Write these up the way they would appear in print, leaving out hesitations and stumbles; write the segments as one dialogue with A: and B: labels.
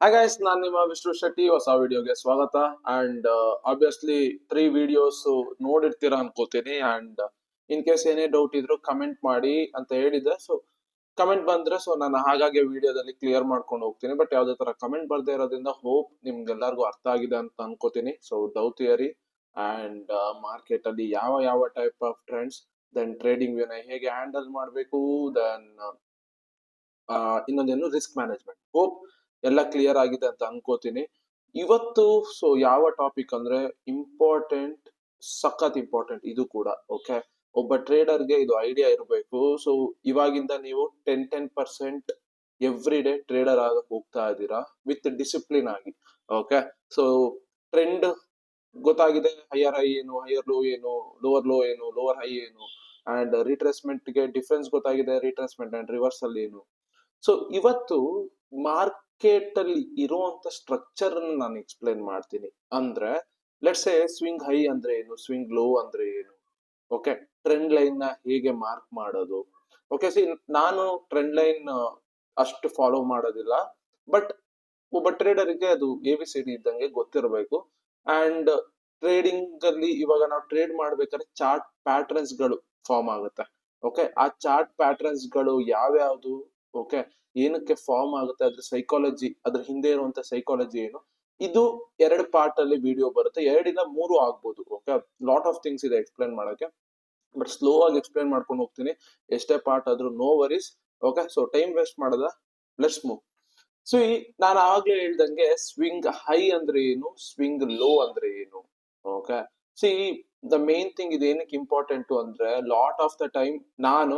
A: Hi guys, ನಾನು ನಿಮ್ಮ ವಿಷ್ಣು ಶೆಟ್ಟಿ. ಹೊಸ ವಿಡಿಯೋಗೆ ಸ್ವಾಗತ. ಅಂಡ್ ಆಬ್ವಿಯಸ್ಲಿ 3 ವಿಡಿಯೋಸ್ ನೋಡಿರ್ತೀರಾ ಅನ್ಕೋತೀನಿ. ಅಂಡ್ ಇನ್ ಕೇಸ್ ಏನೇ ಡೌಟ್ ಇದ್ರು ಕಮೆಂಟ್ ಮಾಡಿ ಅಂತ ಹೇಳಿದೆ. ಸೊ ಕಮೆಂಟ್ ಬಂದ್ರೆ ನಾನು ಹಾಗಾಗಿ ವಿಡಿಯೋದಲ್ಲಿ ಕ್ಲಿಯರ್ ಮಾಡ್ಕೊಂಡು ಹೋಗ್ತೀನಿ. ಬಟ್ ಯಾವ್ದೇ ತರ ಕಮೆಂಟ್ ಬರ್ದೇ ಇರೋದ್ರಿಂದ ಹೋಪ್ ನಿಮ್ಗೆಲ್ಲರಿಗೂ ಅರ್ಥ ಆಗಿದೆ ಅಂತ ಅನ್ಕೋತೀನಿ. So Dow theory and market ಅಲ್ಲಿ ಯಾವ ಯಾವ type of trends, then trading ವ್ಯೂನ ಹೇಗೆ ಹ್ಯಾಂಡಲ್ ಮಾಡಬೇಕು, ದೆನ್ ಇನ್ನೊಂದೇನು ರಿಸ್ಕ್ ಮ್ಯಾನೇಜ್ಮೆಂಟ್. ಹೋಪ್ ಎಲ್ಲ ಕ್ಲಿಯರ್ ಆಗಿದೆ ಅಂತ ಅನ್ಕೋತೀನಿ. ಇವತ್ತು ಯಾವ ಟಾಪಿಕ್ ಅಂದ್ರೆ ಇಂಪಾರ್ಟೆಂಟ್, ಸಖತ್ ಇಂಪಾರ್ಟೆಂಟ್ ಇದು ಕೂಡ. ಓಕೆ, ಒಬ್ಬ ಟ್ರೇಡರ್ಗೆ ಇದು ಐಡಿಯಾ ಇರಬೇಕು. ಸೊ ಇವಾಗಿಂದ ನೀವು 10% ಎವ್ರಿ ಡೇ ಟ್ರೇಡರ್ ಆಗಕ್ ಹೋಗ್ತಾ ಇದ್ದೀರಾ ವಿತ್ ಡಿಸಿಪ್ಲಿನ್ ಆಗಿ. ಓಕೆ, ಸೊ ಟ್ರೆಂಡ್ ಗೊತ್ತಾಗಿದೆ, ಹೈಯರ್ ಹೈ ಏನು, ಹೈಯರ್ ಲೋ ಏನು, ಲೋವರ್ ಲೋ ಏನು, ಲೋವರ್ ಹೈ ಏನು, ಅಂಡ್ ರಿಟ್ರೇಸ್ಮೆಂಟ್ ಗೆ ಡಿಫ್ರೆನ್ಸ್ ಗೊತ್ತಾಗಿದೆ, ರಿಟ್ರೇಸ್ಮೆಂಟ್ ಅಂಡ್ ರಿವರ್ಸಲ್ ಏನು. ಸೊ ಇವತ್ತು ಮಾರ್ಕೆಟ್ ಅಲ್ಲಿ ಇರುವಂತ ಸ್ಟ್ರಕ್ಚರ್ ನಾನು ಎಕ್ಸ್ಪ್ಲೈನ್ ಮಾಡ್ತೀನಿ. ಅಂದ್ರೆ ಲೆಟ್ಸ್ ಎ ಸ್ವಿಂಗ್ ಹೈ ಅಂದ್ರೆ ಏನು, ಸ್ವಿಂಗ್ ಲೋ ಅಂದ್ರೆ ಏನು, ಓಕೆ, ಟ್ರೆಂಡ್ ಲೈನ್ ನ ಹೇಗೆ ಮಾರ್ಕ್ ಮಾಡೋದು. ಓಕೆ, ನಾನು ಟ್ರೆಂಡ್ ಲೈನ್ ಅಷ್ಟು ಫಾಲೋ ಮಾಡೋದಿಲ್ಲ, ಬಟ್ ಒಬ್ಬ ಟ್ರೇಡರ್ಗೆ ಅದು ABCD ಇದ್ದಂಗೆ ಗೊತ್ತಿರಬೇಕು. ಅಂಡ್ ಟ್ರೇಡಿಂಗ್ ಅಲ್ಲಿ ಇವಾಗ ನಾವು ಟ್ರೇಡ್ ಮಾಡ್ಬೇಕಾದ್ರೆ ಚಾರ್ಟ್ ಪ್ಯಾಟರ್ನ್ಸ್ ಗಳು ಫಾರ್ಮ್ ಆಗುತ್ತೆ. ಓಕೆ, ಆ ಚಾರ್ಟ್ ಪ್ಯಾಟರ್ನ್ಸ್ ಗಳು ಯಾವ್ಯಾವ್ದು, ಓಕೆ, ಏನಕ್ಕೆ ಫಾರ್ಮ್ ಆಗುತ್ತೆ, ಅದ್ರ ಸೈಕಾಲಜಿ, ಅದ್ರ ಹಿಂದೆ ಇರುವಂತ ಸೈಕಾಲಜಿ ಏನು, ಇದು 2 ಪಾರ್ಟ್ ಅಲ್ಲಿ ವಿಡಿಯೋ ಬರುತ್ತೆ. 2 ಇಲ್ಲ 3 ಆಗ್ಬೋದು. ಓಕೆ, ಲಾಟ್ ಆಫ್ ಥಿಂಗ್ಸ್ ಇದೆ ಎಕ್ಸ್ಪ್ಲೈನ್ ಮಾಡಕ್ಕೆ, ಬಟ್ ಸ್ಲೋ ಆಗಿ ಎಕ್ಸ್ಪ್ಲೈನ್ ಮಾಡ್ಕೊಂಡು ಹೋಗ್ತೀನಿ. ಎಷ್ಟೇ ಪಾರ್ಟ್ ಆದ್ರೂ no worries. Okay, so time waste ಮಾಡದ, ಲೆಟ್ಸ್ ಮೂವ್. ಸೊ ನಾನು ಆವಾಗ್ಲೇ ಹೇಳ್ದಂಗೆ ಸ್ವಿಂಗ್ ಹೈ ಅಂದ್ರೆ ಏನು, ಸ್ವಿಂಗ್ ಲೋ ಅಂದ್ರೆ ಏನು. Okay, C the main thing ಇದು ಏನಕ್ಕೆ ಇಂಪಾರ್ಟೆಂಟ್ ಅಂದ್ರೆ ಲಾಟ್ ಆಫ್ ದ ಟೈಮ್ ನಾನು,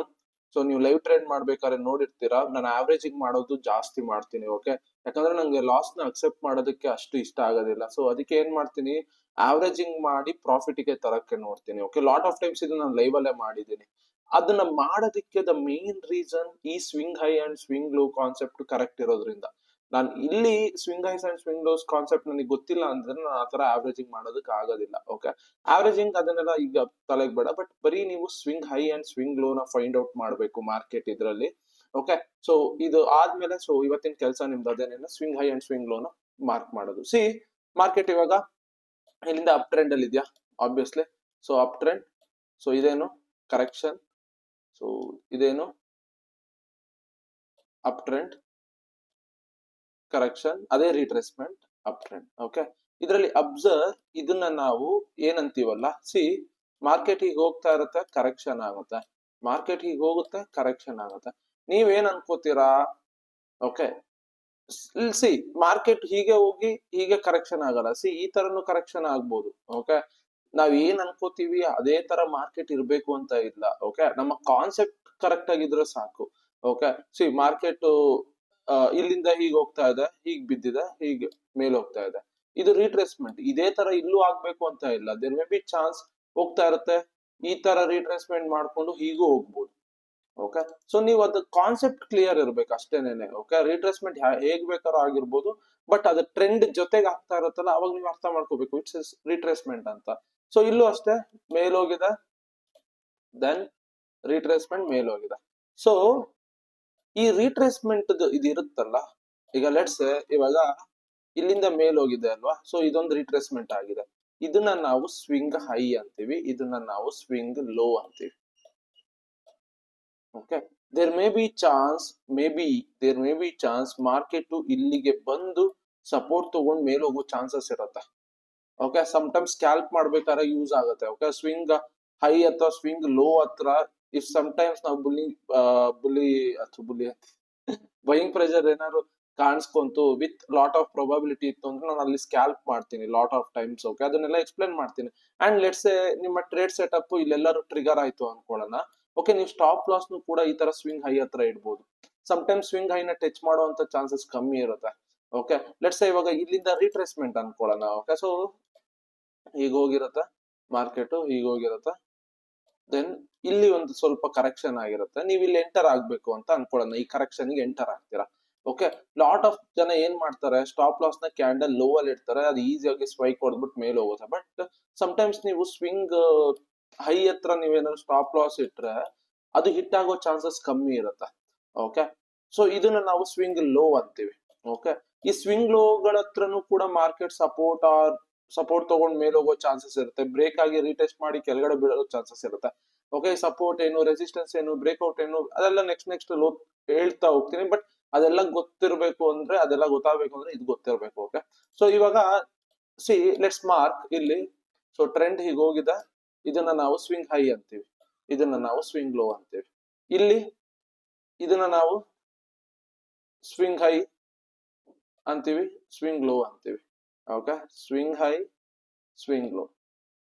A: ನೀವು ಲೈವ್ ಟ್ರೇಡ್ ಮಾಡ್ಬೇಕಾದ್ರೆ ನೋಡಿರ್ತೀರಾ, ನಾನು ಆವ್ರೇಜಿಂಗ್ ಮಾಡೋದು ಜಾಸ್ತಿ ಮಾಡ್ತೀನಿ. ಓಕೆ, ಯಾಕಂದ್ರೆ ನಂಗೆ ಲಾಸ್ ನ ಅಕ್ಸೆಪ್ಟ್ ಮಾಡೋದಕ್ಕೆ ಅಷ್ಟು ಇಷ್ಟ ಆಗೋದಿಲ್ಲ. ಸೊ ಅದಕ್ಕೆ ಏನ್ ಮಾಡ್ತೀನಿ, ಆವ್ರೇಜಿಂಗ್ ಮಾಡಿ ಪ್ರಾಫಿಟ್ ಗೆ ತರಕ್ಕೆ ನೋಡ್ತೀನಿ. ಓಕೆ, ಲಾಟ್ ಆಫ್ ಟೈಮ್ಸ್ ಇದು ನಾನು ಲೈವ್ ಅಲ್ಲೇ ಮಾಡಿದ್ದೀನಿ. ಅದನ್ನ ಮಾಡೋದಕ್ಕೆ ದ ಮೇನ್ ರೀಸನ್ ಈ swing high and swing low concept correct ಇರೋದ್ರಿಂದ. ನಾನು ಇಲ್ಲಿ swing highs and swing lows concept ನನಗೆ ಗೊತ್ತಿಲ್ಲ ಅಂದ್ರೆ ನಾನು ಆತರ ಆವ್ರೇಜಿಂಗ್ ಮಾಡೋದಕ್ಕೆ ಆಗೋದಿಲ್ಲ. ಓಕೆ, ಆವ್ರೇಜಿಂಗ್ ಅದನ್ನೆಲ್ಲ ಈಗ ತಲೆಗೆ ಬೇಡ, ಬಟ್ ಬರೀ ನೀವು swing high and swing low ನ ಫೈಂಡ್ ಔಟ್ ಮಾಡಬೇಕು ಮಾರ್ಕೆಟ್ ಇದ್ರಲ್ಲಿ. ಓಕೆ, ಸೊ ಇದು ಆದ್ಮೇಲೆ ಇವತ್ತಿನ ಕೆಲಸ ನಿಮ್ದು ಅದೇನೇನು, swing high and swing low ನ ಮಾರ್ಕ್ ಮಾಡೋದು. ಮಾರ್ಕೆಟ್ ಇವಾಗ ಇಲ್ಲಿಂದ ಅಪ್ ಟ್ರೆಂಡ್ ಅಲ್ಲಿ ಇದೆಯಾ, obviously. So up trend, so ಇದೇನು ಕರೆಕ್ಷನ್, ಸೊ ಇದೇನು ಅಪ್ ಟ್ರೆಂಡ್, ಕರೆಕ್ಷನ್, ಅದೇ ರಿಟ್ರೇಸ್ಮೆಂಟ್, ಅಪ್ ಟ್ರೆಂಡ್. ಓಕೆ, ಇದರಲ್ಲಿ ಅಬ್ಸರ್ವ್, ಇದನ್ನ ನಾವು ಏನಂತೀವಲ್ಲ, ಮಾರ್ಕೆಟ್ ಹೀಗೆ ಹೋಗ್ತಾ ಇರುತ್ತೆ, ಕರೆಕ್ಷನ್ ಆಗುತ್ತೆ, ಮಾರ್ಕೆಟ್ ಹೀಗೆ ಹೋಗುತ್ತೆ, ಕರೆಕ್ಷನ್ ಆಗುತ್ತೆ. ನೀವೇನ್ ಅನ್ಕೋತೀರಾ? ಓಕೆ, ಮಾರ್ಕೆಟ್ ಹೀಗೆ ಹೋಗಿ ಹೀಗೆ ಕರೆಕ್ಷನ್ ಆಗಲ್ಲ. ಈ ತರನು ಕರೆಕ್ಷನ್ ಆಗ್ಬೋದು. ಓಕೆ, ನಾವ್ ಏನ್ ಅನ್ಕೋತೀವಿ ಅದೇ ತರ ಮಾರ್ಕೆಟ್ ಇರ್ಬೇಕು ಅಂತ ಇಲ್ಲ. ಓಕೆ, ನಮ್ಮ ಕಾನ್ಸೆಪ್ಟ್ ಕರೆಕ್ಟ್ ಆಗಿದ್ರೆ ಸಾಕು. ಓಕೆ, ಮಾರ್ಕೆಟ್ ಇಲ್ಲಿಂದ ಹೀಗೆ ಹೋಗ್ತಾ ಇದೆ, ಹೀಗ್ ಬಿದ್ದಿದೆ, ಹೀಗೆ ಮೇಲೆ ಹೋಗ್ತಾ ಇದೆ, ಇದು ರಿಟ್ರೇಸ್ಮೆಂಟ್. ಇದೇ ತರ ಇಲ್ಲೂ ಆಗ್ಬೇಕು ಅಂತ ಇಲ್ಲ. ದೇರ್ ಮೇ ಬಿ ಚಾನ್ಸ್ ಹೋಗ್ತಾ ಇರುತ್ತೆ, ಈ ತರ ರಿಟ್ರೇಸ್ಮೆಂಟ್ ಮಾಡ್ಕೊಂಡು ಹೀಗೂ ಹೋಗ್ಬೋದು. ಓಕೆ, ನೀವು ಅದು ಕಾನ್ಸೆಪ್ಟ್ ಕ್ಲಿಯರ್ ಇರ್ಬೇಕು ಅಷ್ಟೇನೇನೆ. ಓಕೆ, ರಿಟ್ರೇಸ್ಮೆಂಟ್ ಹೇಗ್ ಬೇಕಾದ್ರೂ ಆಗಿರ್ಬೋದು, ಬಟ್ ಅದು ಟ್ರೆಂಡ್ ಜೊತೆಗೆ ಆಗ್ತಾ ಇರುತ್ತಲ್ಲ, ಅವಾಗ ನೀವು ಅರ್ಥ ಮಾಡ್ಕೋಬೇಕು ಇಟ್ಸ್ ಇಸ್ ರಿಟ್ರೇಸ್ಮೆಂಟ್ ಅಂತ. ಇಲ್ಲೂ ಅಷ್ಟೇ, ಮೇಲೋಗಿದೆ, ದೆನ್ ರಿಟ್ರೇಸ್ಮೆಂಟ್ ಮೇಲೋಗಿದೆ. ಸೊ ಈ ರಿಟ್ರೇಸ್ಮೆಂಟ್ ಇದು ಇರುತ್ತಲ್ಲ, ಈಗ ಲೆಟ್ಸ್ ಇವಾಗ ಇಲ್ಲಿಂದ ಮೇಲೋಗಿದೆ ಅಲ್ವಾ, ಇದೊಂದು ರಿಟ್ರೇಸ್ಮೆಂಟ್ ಆಗಿದೆ. ಇದನ್ನ ನಾವು ಸ್ವಿಂಗ್ ಹೈ ಅಂತೀವಿ, ಇದನ್ನ ನಾವು ಸ್ವಿಂಗ್ ಲೋ ಅಂತೀವಿ. Okay, there may be chance, there may be chance market ಇಲ್ಲಿಗೆ ಬಂದು ಸಪೋರ್ಟ್ ತಗೊಂಡ್ ಮೇಲೆ ಹೋಗೋ ಚಾನ್ಸಸ್ ಇರುತ್ತೆ. ಓಕೆ, ಟೈಮ್ಸ್ ಸ್ಕ್ಯಾಲ್ಪ್ ಮಾಡ್ಬೇಕಾದ್ರೆ ಯೂಸ್ ಆಗುತ್ತೆ. ಓಕೆ, ಸ್ವಿಂಗ್ ಹೈ ಅಥವಾ ಸ್ವಿಂಗ್ ಲೋ ಹತ್ರ ಇಫ್ ಟೈಮ್ಸ್ ನಾವು ಬುಲಿ ಬೈಯಿಂಗ್ ಪ್ರೆಷರ್ ಏನಾದ್ರು ಕಾಣಿಸ್ಕೊಂತು ವಿತ್ ಲಾಟ್ ಆಫ್ ಪ್ರೊಬಬಿಲಿಟಿ ಇತ್ತು ಅಂದ್ರೆ ನಾನು ಅಲ್ಲಿ ಸ್ಕ್ಯಾಲ್ಪ್ ಮಾಡ್ತೀನಿ ಲಾಟ್ ಆಫ್ ಟೈಮ್ಸ್. ಓಕೆ, ಅದನ್ನೆಲ್ಲ ಎಕ್ಸ್ಪ್ಲೇನ್ ಮಾಡ್ತೀನಿ. ಅಂಡ್ ಲೆಟ್ಸ್ ನಿಮ್ಮ ಟ್ರೇಡ್ ಸೆಟಪ್ ಇಲ್ಲೆಲ್ಲರೂ ಟ್ರಿಗರ್ ಆಯ್ತು ಅನ್ಕೊಳ್ಳೋಣ. ಓಕೆ, ನೀವು ಸ್ಟಾಪ್ ಲಾಸ್ ಕೂಡ ಈ ತರ ಸ್ವಿಂಗ್ ಹೈ ಹತ್ರ ಇಡ್ಬೋದು. ಟೈಮ್ಸ್ ಸ್ವಿಂಗ್ ಹೈನ ಟಚ್ ಮಾಡುವಂತ ಚಾನ್ಸಸ್ ಕಮ್ಮಿ ಇರುತ್ತೆ. ಓಕೆ, ಲೆಟ್ಸ್ ಇವಾಗ ಇಲ್ಲಿಂದ ರಿಟ್ರೇಸ್ಮೆಂಟ್ ಅನ್ಕೊಳ್ಳೋಣ. ಓಕೆ, ಈಗ ಹೋಗಿರುತ್ತೆ ಮಾರ್ಕೆಟ್, ಈಗ ಹೋಗಿರುತ್ತೆ, ದೆನ್ ಇಲ್ಲಿ ಒಂದು ಸ್ವಲ್ಪ ಕರೆಕ್ಷನ್ ಆಗಿರುತ್ತೆ. ನೀವು ಇಲ್ಲಿ ಎಂಟರ್ ಆಗ್ಬೇಕು ಅಂತ ಅನ್ಕೊಳ್ಳೋಣ, ಈ ಕರೆಕ್ಷನ್ ಗೆ ಎಂಟರ್ ಆಗ್ತೀರಾ. ಓಕೆ, ಲಾಟ್ ಆಫ್ ಜನ ಏನ್ ಮಾಡ್ತಾರೆ, ಸ್ಟಾಪ್ ಲಾಸ್ ನ ಕ್ಯಾಂಡಲ್ ಲೋ ಅಲ್ಲಿ ಇಡ್ತಾರೆ, ಅದು ಈಸಿಯಾಗಿ ಸ್ಪೈಕ್ ಹೊಡೆದ್ಬಿಟ್ಟು ಮೇಲೆ ಹೋಗುತ್ತೆ. ಬಟ್ ಟೈಮ್ಸ್ ನೀವು ಸ್ವಿಂಗ್ ಹೈ ಹತ್ರ ನೀವೇನಾದ್ರು ಸ್ಟಾಪ್ ಲಾಸ್ ಇಟ್ರೆ ಅದು ಹಿಟ್ ಆಗೋ ಚಾನ್ಸಸ್ ಕಮ್ಮಿ ಇರುತ್ತೆ. ಓಕೆ, ಇದನ್ನ ನಾವು ಸ್ವಿಂಗ್ ಲೋ ಅಂತೀವಿ. ಓಕೆ, ಈ ಸ್ವಿಂಗ್ ಲೋಗಳ ಹತ್ರನೂ ಕೂಡ ಮಾರ್ಕೆಟ್ ಸಪೋರ್ಟ್ ತಗೊಂಡ್ ಮೇಲೆ ಹೋಗೋ ಚಾನ್ಸಸ್ ಇರುತ್ತೆ, ಬ್ರೇಕ್ ಆಗಿ ರೀಟೆಸ್ಟ್ ಮಾಡಿ ಕೆಳಗಡೆ ಬೀಳೋ ಚಾನ್ಸಸ್ ಇರುತ್ತೆ. ಓಕೆ, ಸಪೋರ್ಟ್ ಏನು, ರೆಸಿಸ್ಟೆನ್ಸ್ ಏನು, ಬ್ರೇಕ್ಔಟ್ ಏನು, ಅದೆಲ್ಲ ನೆಕ್ಸ್ಟ್ ಹೇಳ್ತಾ ಹೋಗ್ತೀನಿ. ಬಟ್ ಅದೆಲ್ಲ ಗೊತ್ತಿರ್ಬೇಕು ಅಂದ್ರೆ, ಅದೆಲ್ಲ ಗೊತ್ತಾಗಬೇಕು ಅಂದ್ರೆ ಇದು ಗೊತ್ತಿರ್ಬೇಕು. ಓಕೆ, ಸೊ ಇವಾಗ ಸಿ ಲೆಟ್ಸ್ ಮಾರ್ಕ್ ಇಲ್ಲಿ. ಸೊ ಟ್ರೆಂಡ್ ಹೀಗೆ ಹೋಗಿದೆ, ಇದನ್ನ ನಾವು ಸ್ವಿಂಗ್ ಹೈ ಅಂತೀವಿ, ಇದನ್ನ ನಾವು ಸ್ವಿಂಗ್ ಲೋ ಅಂತೀವಿ. ಇಲ್ಲಿ ಇದನ್ನ ನಾವು ಸ್ವಿಂಗ್ ಹೈ ಅಂತೀವಿ, ಸ್ವಿಂಗ್ ಲೋ ಅಂತೀವಿ. Okay, swing high, swing low.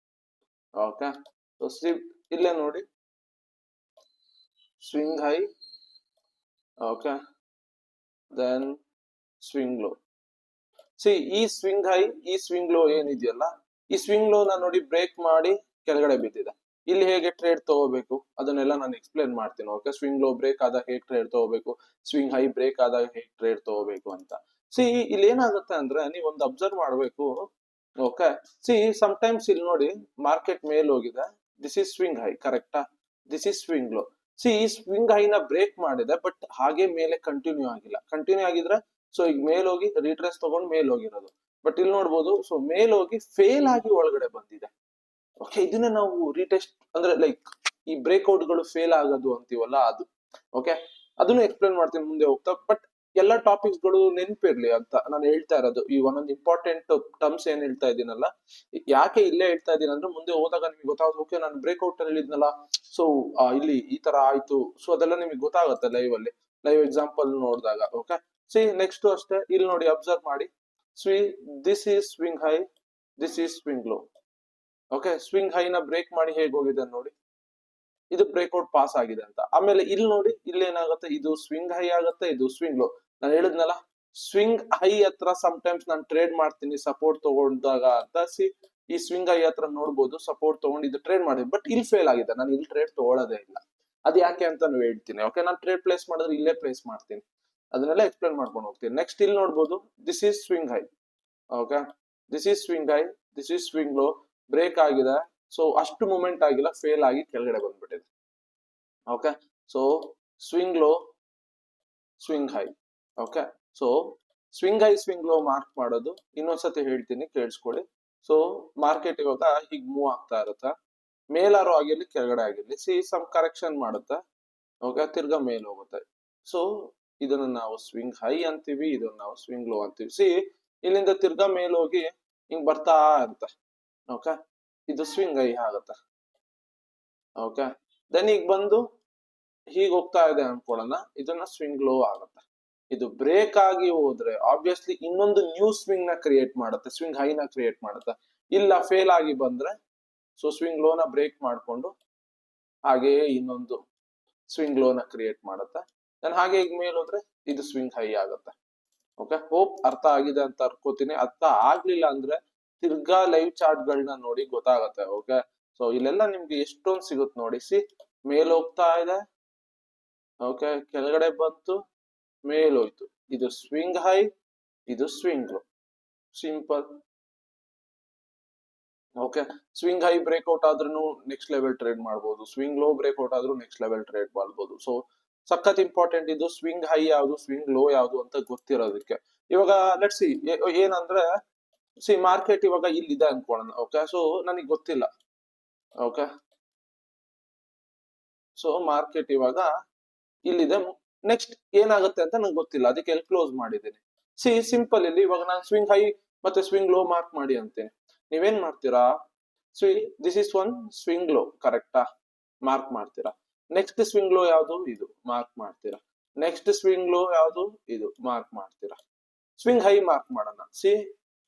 A: Okay, so ಇಲ್ಲೇ ನೋಡಿ, swing high, okay, then swing low. See ಈ ಸ್ವಿಂಗ್ ಹೈ, ಈ ಸ್ವಿಂಗ್ ಲೋ ಏನಿದೆಯಲ್ಲ, ಈ ಸ್ವಿಂಗ್ ಲೋ ನ ನೋಡಿ ಬ್ರೇಕ್ ಮಾಡಿ ಕೆಳಗಡೆ ಬಿದ್ದಿದೆ. ಇಲ್ಲಿ ಹೇಗೆ ಟ್ರೇಡ್ ತಗೋಬೇಕು ಅದನ್ನೆಲ್ಲ ನಾನು ಎಕ್ಸ್ಪ್ಲೇನ್ ಮಾಡ್ತೀನಿ. ಓಕೆ, ಸ್ವಿಂಗ್ ಲೋ ಬ್ರೇಕ್ ಆದಾಗ ಹೇಗೆ ಟ್ರೇಡ್ ತಗೋಬೇಕು, ಸ್ವಿಂಗ್ ಹೈ ಬ್ರೇಕ್ ಆದಾಗ ಹೇಗೆ ಟ್ರೇಡ್ ತಗೋಬೇಕು ಅಂತ. ಸಿ ಇಲ್ಲಿ ಏನಾಗುತ್ತೆ ಅಂದ್ರೆ, ನೀವು ಒಂದು ಅಬ್ಸರ್ವ್ ಮಾಡ್ಬೇಕು. ಓಕೆ, ಸಿ ಟೈಮ್ಸ್ ಇಲ್ಲಿ ನೋಡಿ, ಮಾರ್ಕೆಟ್ ಮೇಲ್ ಹೋಗಿದೆ, ದಿಸ್ ಇಸ್ ಸ್ವಿಂಗ್ ಹೈ, ಕರೆಕ್ಟಾ, this is swing low. See ಈ ಸ್ವಿಂಗ್ ಹೈ ನ ಬ್ರೇಕ್ ಮಾಡಿದೆ, ಬಟ್ ಹಾಗೆ ಮೇಲೆ ಕಂಟಿನ್ಯೂ ಆಗಿಲ್ಲ. ಕಂಟಿನ್ಯೂ ಆಗಿದ್ರೆ ಸೊ ಈಗ ಮೇಲ್ ಹೋಗಿ ರಿಟ್ರೇಸ್ ತಗೊಂಡು ಮೇಲ್ ಹೋಗಿರೋದು. ಬಟ್ ಇಲ್ಲಿ ನೋಡ್ಬೋದು, ಸೊ ಮೇಲ್ ಹೋಗಿ ಫೇಲ್ ಆಗಿ ಒಳಗಡೆ ಬಂದಿದೆ. ಓಕೆ, ಇದನ್ನ ನಾವು ರೀಟೆಸ್ಟ್ ಅಂದ್ರೆ ಲೈಕ್ ಈ ಬ್ರೇಕ್ಔಟ್ ಗಳು ಫೇಲ್ ಆಗೋದು ಅಂತೀವಲ್ಲ, ಅದು. ಓಕೆ, ಅದನ್ನು ಎಕ್ಸ್ಪ್ಲೇನ್ ಮಾಡ್ತೀನಿ ಮುಂದೆ ಹೋಗ್ತಾ. ಬಟ್ ಎಲ್ಲ ಟಾಪಿಕ್ಸ್ ಗಳು ನೆನಪಿರ್ಲಿ ಅಂತ ನಾನು ಹೇಳ್ತಾ ಇರೋದು. ಈ ಒಂದೊಂದು ಇಂಪಾರ್ಟೆಂಟ್ ಟರ್ಮ್ಸ್ ಏನ್ ಹೇಳ್ತಾ ಇದ್ದೀನಲ್ಲ, ಯಾಕೆ ಇಲ್ಲೇ ಹೇಳ್ತಾ ಇದ್ದೀನಿ ಅಂದ್ರೆ, ಮುಂದೆ ಹೋದಾಗ ನಿಮ್ಗೆ ಗೊತ್ತಾಗುತ್ತೆ. ಓಕೆ, ನಾನು ಬ್ರೇಕ್ಔಟ್ ಅಲ್ಲಿ ಹೇಳಿದ್ನಲ್ಲ, ಸೊ ಇಲ್ಲಿ ಈ ತರ ಆಯ್ತು, ಸೊ ಅದೆಲ್ಲ ನಿಮ್ಗೆ ಗೊತ್ತಾಗುತ್ತೆ ಲೈವ್ ಎಕ್ಸಾಂಪಲ್ ನೋಡಿದಾಗ. ಓಕೆ, ಸಿ ನೆಕ್ಸ್ಟ್ ಅಷ್ಟೇ, ಇಲ್ಲಿ ನೋಡಿ, ಅಬ್ಸರ್ವ್ ಮಾಡಿ. This is swing high, this is swing low. Okay, swing high ನ ಬ್ರೇಕ್ ಮಾಡಿ ಹೇಗೆ ಹೋಗಿದೆ ನೋಡಿ, ಇದು ಬ್ರೇಕ್ಔಟ್ ಪಾಸ್ ಆಗಿದೆ ಅಂತ. ಆಮೇಲೆ ಇಲ್ಲಿ ನೋಡಿ, ಇಲ್ಲಿ ಏನಾಗುತ್ತೆ, ಇದು ಸ್ವಿಂಗ್ ಹೈ ಆಗುತ್ತೆ, ಇದು ಸ್ವಿಂಗ್ ಲೋ. ನಾನು ಹೇಳಿದ್ನಲ್ಲ, ಸ್ವಿಂಗ್ ಹೈ ಹತ್ರ ಟೈಮ್ಸ್ ನಾನು ಟ್ರೇಡ್ ಮಾಡ್ತೀನಿ ಸಪೋರ್ಟ್ ತಗೊಂಡಾಗ ಅಂತ. ಸಿ ಈ ಸ್ವಿಂಗ್ ಹೈ ಹತ್ರ ನೋಡ್ಬೋದು, ಸಪೋರ್ಟ್ ತಗೊಂಡು ಇದು ಟ್ರೇಡ್ ಮಾಡಿದೆ, ಬಟ್ ಇಲ್ಲಿ ಫೇಲ್ ಆಗಿದೆ. ನಾನು ಇಲ್ಲಿ ಟ್ರೇಡ್ ತಗೊಳ್ಳೋದೇ ಇಲ್ಲ. ಅದು ಯಾಕೆ ಅಂತ ನೀವು ಹೇಳ್ತೀನಿ. ಓಕೆ, ನಾನು ಟ್ರೇಡ್ ಪ್ಲೇಸ್ ಮಾಡಿದ್ರೆ ಇಲ್ಲೇ ಪ್ಲೇಸ್ ಮಾಡ್ತೀನಿ, ಅದನ್ನೆಲ್ಲ ಎಕ್ಸ್ಪ್ಲೇನ್ ಮಾಡ್ಕೊಂಡು ಹೋಗ್ತೀನಿ. ನೆಕ್ಸ್ಟ್ ಇಲ್ಲಿ ನೋಡ್ಬೋದು, this is swing high. Okay, this is swing high, this is swing low. Break ಆಗಿದೆ, ಸೊ ಅಷ್ಟು ಮೂಮೆಂಟ್ ಆಗಿಲ್ಲ, ಫೇಲ್ ಆಗಿ ಕೆಳಗಡೆ ಬಂದ್ಬಿಟ್ಟಿದೆ. Okay, so swing low, swing high. Okay, so swing high, swing low mark ಮಾಡೋದು ಇನ್ನೊಂದ್ಸತಿ ಹೇಳ್ತೀನಿ, ಕೇಳಿಸ್ಕೊಳ್ಳಿ. ಸೊ ಮಾರ್ಕೆಟ್ ಇವಾಗ ಹೀಗ್ ಮೂವ್ ಆಗ್ತಾ ಇರುತ್ತೆ, ಮೇಲಾರು ಆಗಿರ್ಲಿ ಕೆಳಗಡೆ ಆಗಿರ್ಲಿ. ಸಿ ಕರೆಕ್ಷನ್ ಮಾಡುತ್ತೆ. ಓಕೆ, ತಿರ್ಗಾ ಮೇಲ್ ಹೋಗುತ್ತೆ. ಸೊ ಇದನ್ನ ನಾವು ಸ್ವಿಂಗ್ ಹೈ ಅಂತೀವಿ, ಇದನ್ನ ನಾವು ಸ್ವಿಂಗ್ ಲೋ ಅಂತೀವಿ. ಸಿ ಇಲ್ಲಿಂದ ತಿರ್ಗಾ ಮೇಲ್ ಹೋಗಿ ಹಿಂಗ್ ಬರ್ತಾ ಇರುತ್ತೆ. ಓಕೆ, ಇದು ಸ್ವಿಂಗ್ ಹೈ ಆಗುತ್ತೆ. ಓಕೆ, ದೆನ್ ಈಗ ಬಂದು ಹೀಗೆ ಹೋಗ್ತಾ ಇದೆ ಅನ್ಕೊಳ್ಳೋಣ, ಇದನ್ನ ಸ್ವಿಂಗ್ ಲೋ ಆಗುತ್ತೆ. ಇದು ಬ್ರೇಕ್ ಆಗಿ ಹೋದ್ರೆ ಆಬ್ವಿಯಸ್ಲಿ ಇನ್ನೊಂದು ನ್ಯೂ ಸ್ವಿಂಗ್ ನ ಕ್ರಿಯೇಟ್ ಮಾಡುತ್ತೆ, ಸ್ವಿಂಗ್ ಹೈ ನ ಕ್ರಿಯೇಟ್ ಮಾಡುತ್ತೆ. ಇಲ್ಲ ಫೇಲ್ ಆಗಿ ಬಂದ್ರೆ ಸೊ ಸ್ವಿಂಗ್ ಲೋ ನ ಬ್ರೇಕ್ ಮಾಡ್ಕೊಂಡು ಹಾಗೆಯೇ ಇನ್ನೊಂದು ಸ್ವಿಂಗ್ ಲೋ ನ ಕ್ರಿಯೇಟ್ ಮಾಡುತ್ತೆ. ದೆನ್ ಹಾಗೆ ಈಗ ಮೇಲ್ ಹೋದ್ರೆ ಇದು ಸ್ವಿಂಗ್ ಹೈ ಆಗುತ್ತೆ. ಓಕೆ, ಹೋಪ್ ಅರ್ಥ ಆಗಿದೆ ಅಂತ ಅನ್ಕೋತೀನಿ. ಅರ್ಥ ಆಗ್ಲಿಲ್ಲ ಅಂದ್ರೆ ತಿರ್ಗಾ ಲೈವ್ ಚಾರ್ಟ್ ಗಳನ್ನ ನೋಡಿ ಗೊತ್ತಾಗತ್ತೆ. ಓಕೆ, ಸೊ ಇಲ್ಲೆಲ್ಲ ನಿಮ್ಗೆ ಎಷ್ಟೊಂದು ಸಿಗುತ್ತೆ ನೋಡಿ. ಸಿ ಮೇಲ್ ಹೋಗ್ತಾ ಇದೆ, ಓಕೆ, ಕೆಳಗಡೆ ಬಂತು, ಮೇಲ್ ಹೋಯ್ತು. ಇದು ಸ್ವಿಂಗ್ ಹೈ, ಇದು swing low, simple. Okay, swing high breakout ಆದ್ರೂ ನೆಕ್ಸ್ಟ್ ಲೆವೆಲ್ ಟ್ರೇಡ್ ಮಾಡ್ಬೋದು, ಸ್ವಿಂಗ್ ಲೋ ಬ್ರೇಕ್ಔಟ್ ಆದ್ರೂ ನೆಕ್ಸ್ಟ್ ಲೆವೆಲ್ ಟ್ರೇಡ್ ಮಾಡ್ಬೋದು. ಸೊ ಸಖತ್ ಇಂಪಾರ್ಟೆಂಟ್ ಇದು, ಸ್ವಿಂಗ್ ಹೈ ಯಾವುದು, ಸ್ವಿಂಗ್ ಲೋ ಯಾವುದು ಅಂತ ಗೊತ್ತಿರೋದಕ್ಕೆ. ಇವಾಗ ಲೆಟ್ಸ್ ಸಿ ಏನಂದ್ರೆ, ಸಿ ಮಾರ್ಕೆಟ್ ಇವಾಗ ಇಲ್ಲಿದೆ ಅನ್ಕೊಳ್ಳೋಣ. ಓಕೆ, ಸೊ ನನಗೆ ಗೊತ್ತಿಲ್ಲ. ಓಕೆ, ಸೊ ಮಾರ್ಕೆಟ್ ಇವಾಗ ಇಲ್ಲಿದೆ, ನೆಕ್ಸ್ಟ್ ಏನಾಗುತ್ತೆ ಅಂತ ನಂಗೆ ಗೊತ್ತಿಲ್ಲ, ಅದಕ್ಕೆ ಎಲ್ಲಿ ಕ್ಲೋಸ್ ಮಾಡಿದ್ದೀನಿ. ಸಿ ಸಿಂಪಲ್, ಇಲ್ಲಿ ಇವಾಗ ನಾನು ಸ್ವಿಂಗ್ ಹೈ ಮತ್ತೆ ಸ್ವಿಂಗ್ ಲೋ ಮಾರ್ಕ್ ಮಾಡಿ ಅಂತೀನಿ. ನೀವೇನ್ ಮಾಡ್ತೀರಾ, this is one swing low, ಕರೆಕ್ಟಾ, ಮಾರ್ಕ್ ಮಾಡ್ತೀರಾ. ನೆಕ್ಸ್ಟ್ ಸ್ವಿಂಗ್ ಲೋ ಯಾವುದು, ಇದು ಮಾರ್ಕ್ ಮಾಡ್ತೀರಾ. ನೆಕ್ಸ್ಟ್ ಸ್ವಿಂಗ್ ಲೋ ಯಾವುದು, ಇದು ಮಾರ್ಕ್ ಮಾಡ್ತೀರಾ. ಸ್ವಿಂಗ್ ಹೈ ಮಾರ್ಕ್ ಮಾಡೋಣ. ಸಿ